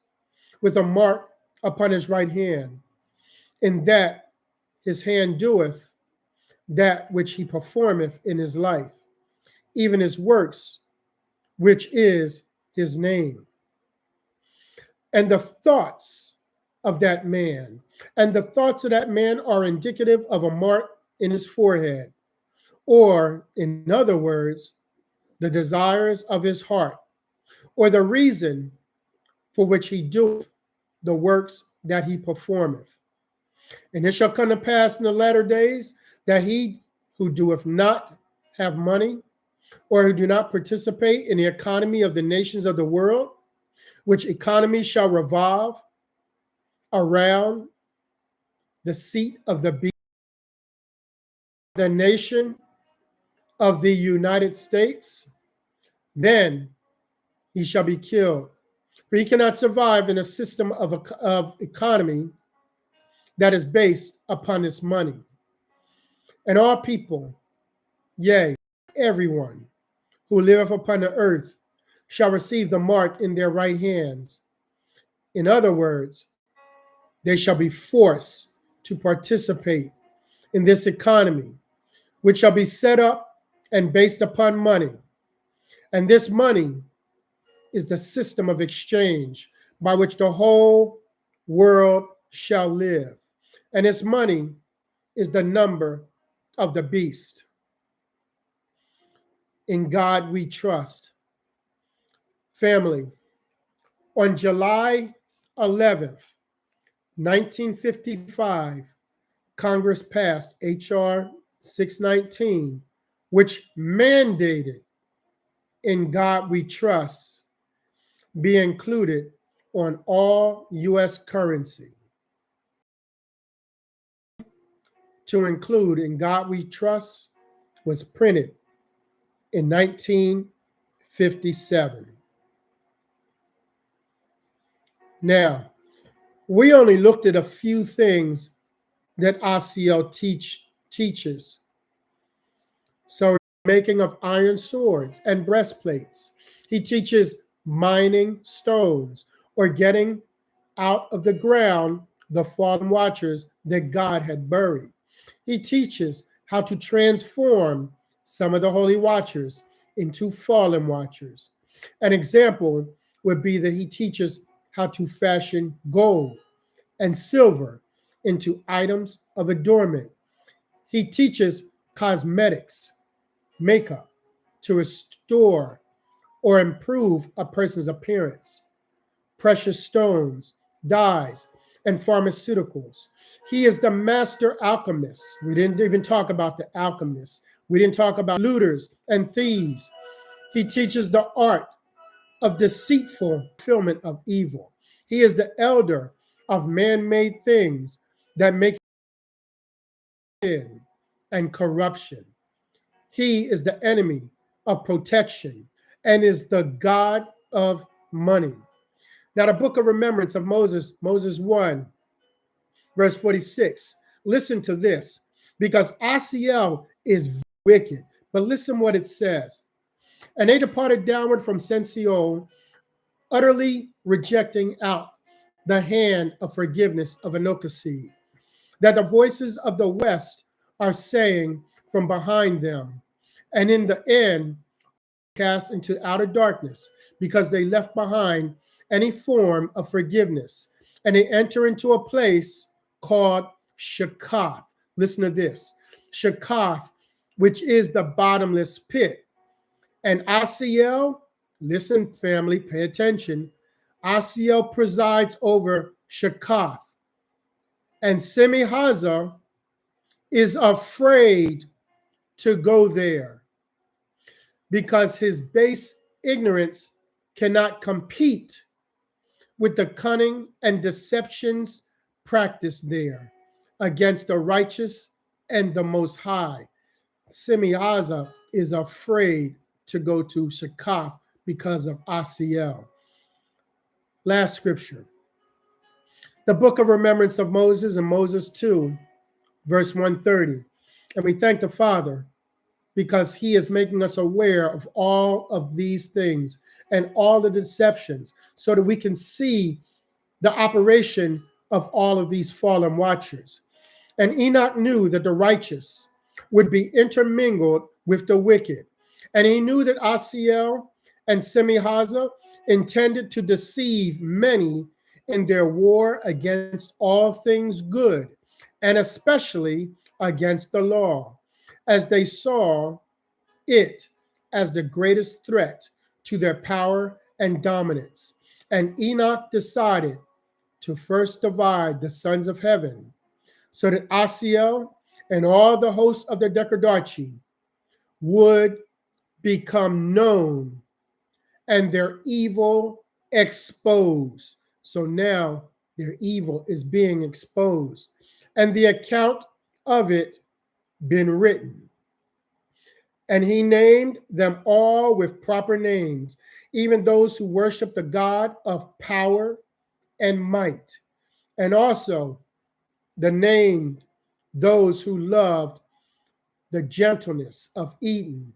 with a mark upon his right hand, in that his hand doeth that which he performeth in his life, even his works, which is his name. And the thoughts of that man, and the thoughts of that man are indicative of a mark in his forehead, or in other words, the desires of his heart, or the reason for which he doeth the works that he performeth. And it shall come to pass in the latter days that he who doeth not have money, or who do not participate in the economy of the nations of the world, which economy shall revolve around the seat of the beast, the nation of the United States, then he shall be killed. For he cannot survive in a system of economy that is based upon his money. And all people, yea, everyone who liveth upon the earth shall receive the mark in their right hands. In other words, they shall be forced to participate in this economy, which shall be set up and based upon money. And this money is the system of exchange by which the whole world shall live. And its money is the number of the beast. In God we trust. Family, on July 11th, 1955, Congress passed H.R. 619, which mandated In God We Trust be included on all U.S. currency. To include In God We Trust was printed in 1957. Now, we only looked at a few things that Asael teaches. So, making of iron swords and breastplates. He teaches mining stones or getting out of the ground the fallen watchers that God had buried. He teaches how to transform some of the holy watchers into fallen watchers. An example would be that he teaches how to fashion gold and silver into items of adornment. He teaches cosmetics, makeup, to restore or improve a person's appearance, precious stones, dyes, and pharmaceuticals. He is the master alchemist. We didn't even talk about the alchemists. We didn't talk about looters and thieves. He teaches the art of deceitful fulfillment of evil. He is the elder of man-made things that make sin and corruption. He is the enemy of protection and is the God of money. Now, the book of remembrance of Moses, Moses 1, verse 46. Listen to this, because Asael is wicked. But listen what it says. And they departed downward from Sensiol, utterly rejecting out the hand of forgiveness of Anokasi, that the voices of the west are saying from behind them, and in the end cast into outer darkness, because they left behind any form of forgiveness, and they enter into a place called Shakath. Listen to this. Shakath, which is the bottomless pit. And Asael, listen, family, pay attention. Asael presides over Shakath. And Semihaza is afraid to go there because his base ignorance cannot compete with the cunning and deceptions practiced there against the righteous and the Most High. Semihaza is afraid to go to Shakath because of Asael. Last scripture. The book of remembrance of Moses and Moses 2, verse 130. And we thank the Father because he is making us aware of all of these things and all the deceptions so that we can see the operation of all of these fallen watchers. And Enoch knew that the righteous would be intermingled with the wicked. And he knew that Asael and Semihaza intended to deceive many in their war against all things good, and especially against the law, as they saw it as the greatest threat to their power and dominance. And Enoch decided to first divide the sons of heaven so that Asael and all the hosts of the Decadarchiy would become known and their evil exposed. So now their evil is being exposed, and the account of it been written. And he named them all with proper names, even those who worship the God of power and might, and also the named those who loved the gentleness of Eden.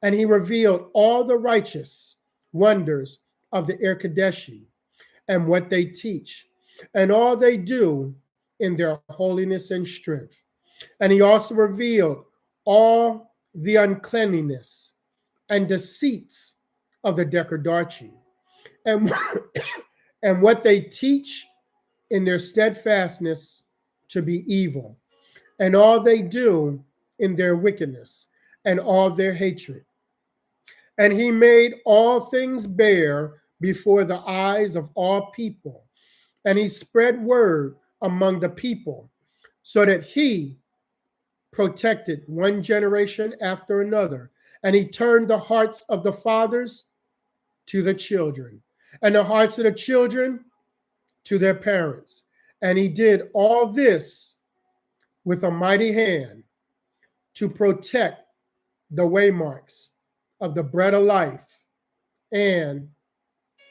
And he revealed all the righteous wonders of the Decadarchiy and what they teach, and all they do in their holiness and strength. And he also revealed all the uncleanliness and deceits of the Decadarchiy, and, and what they teach in their steadfastness to be evil, and all they do in their wickedness, and all their hatred. And he made all things bare before the eyes of all people, and he spread word among the people, so that he protected one generation after another, and he turned the hearts of the fathers to the children, and the hearts of the children to their parents. And he did all this with a mighty hand to protect the waymarks of the bread of life and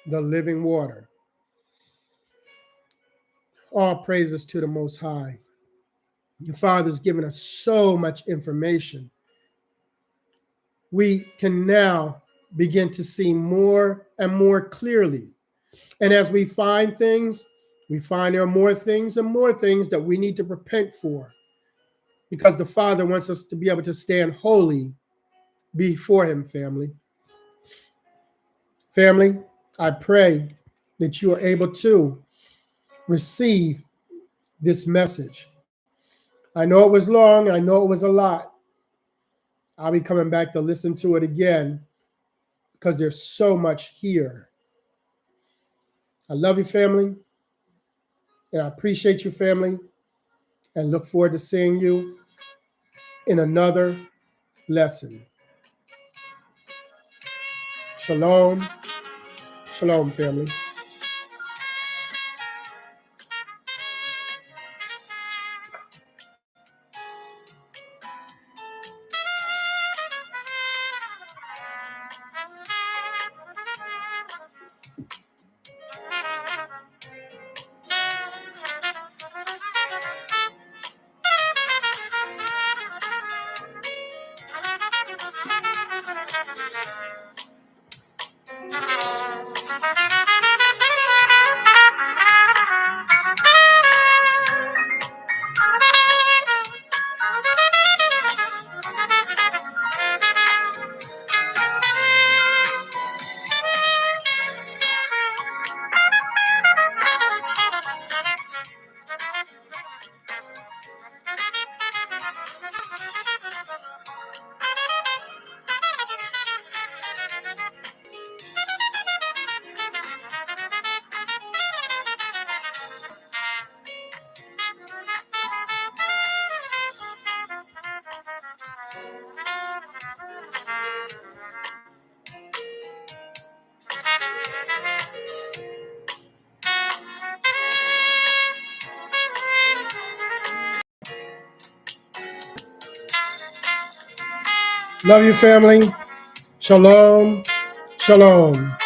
the living water. All praises to the Most High. The Father's given us so much information. We can now begin to see more and more clearly. And as we find things, we find there are more things and more things that we need to repent for, because the Father wants us to be able to stand holy before him, family. Family, I pray that you are able to receive this message. I know it was long. I know it was a lot. I'll be coming back to listen to it again because there's so much here. I love you, family, and I appreciate you, family, and look forward to seeing you in another lesson. Shalom. Shalom, family. Love you, family. Shalom. Shalom.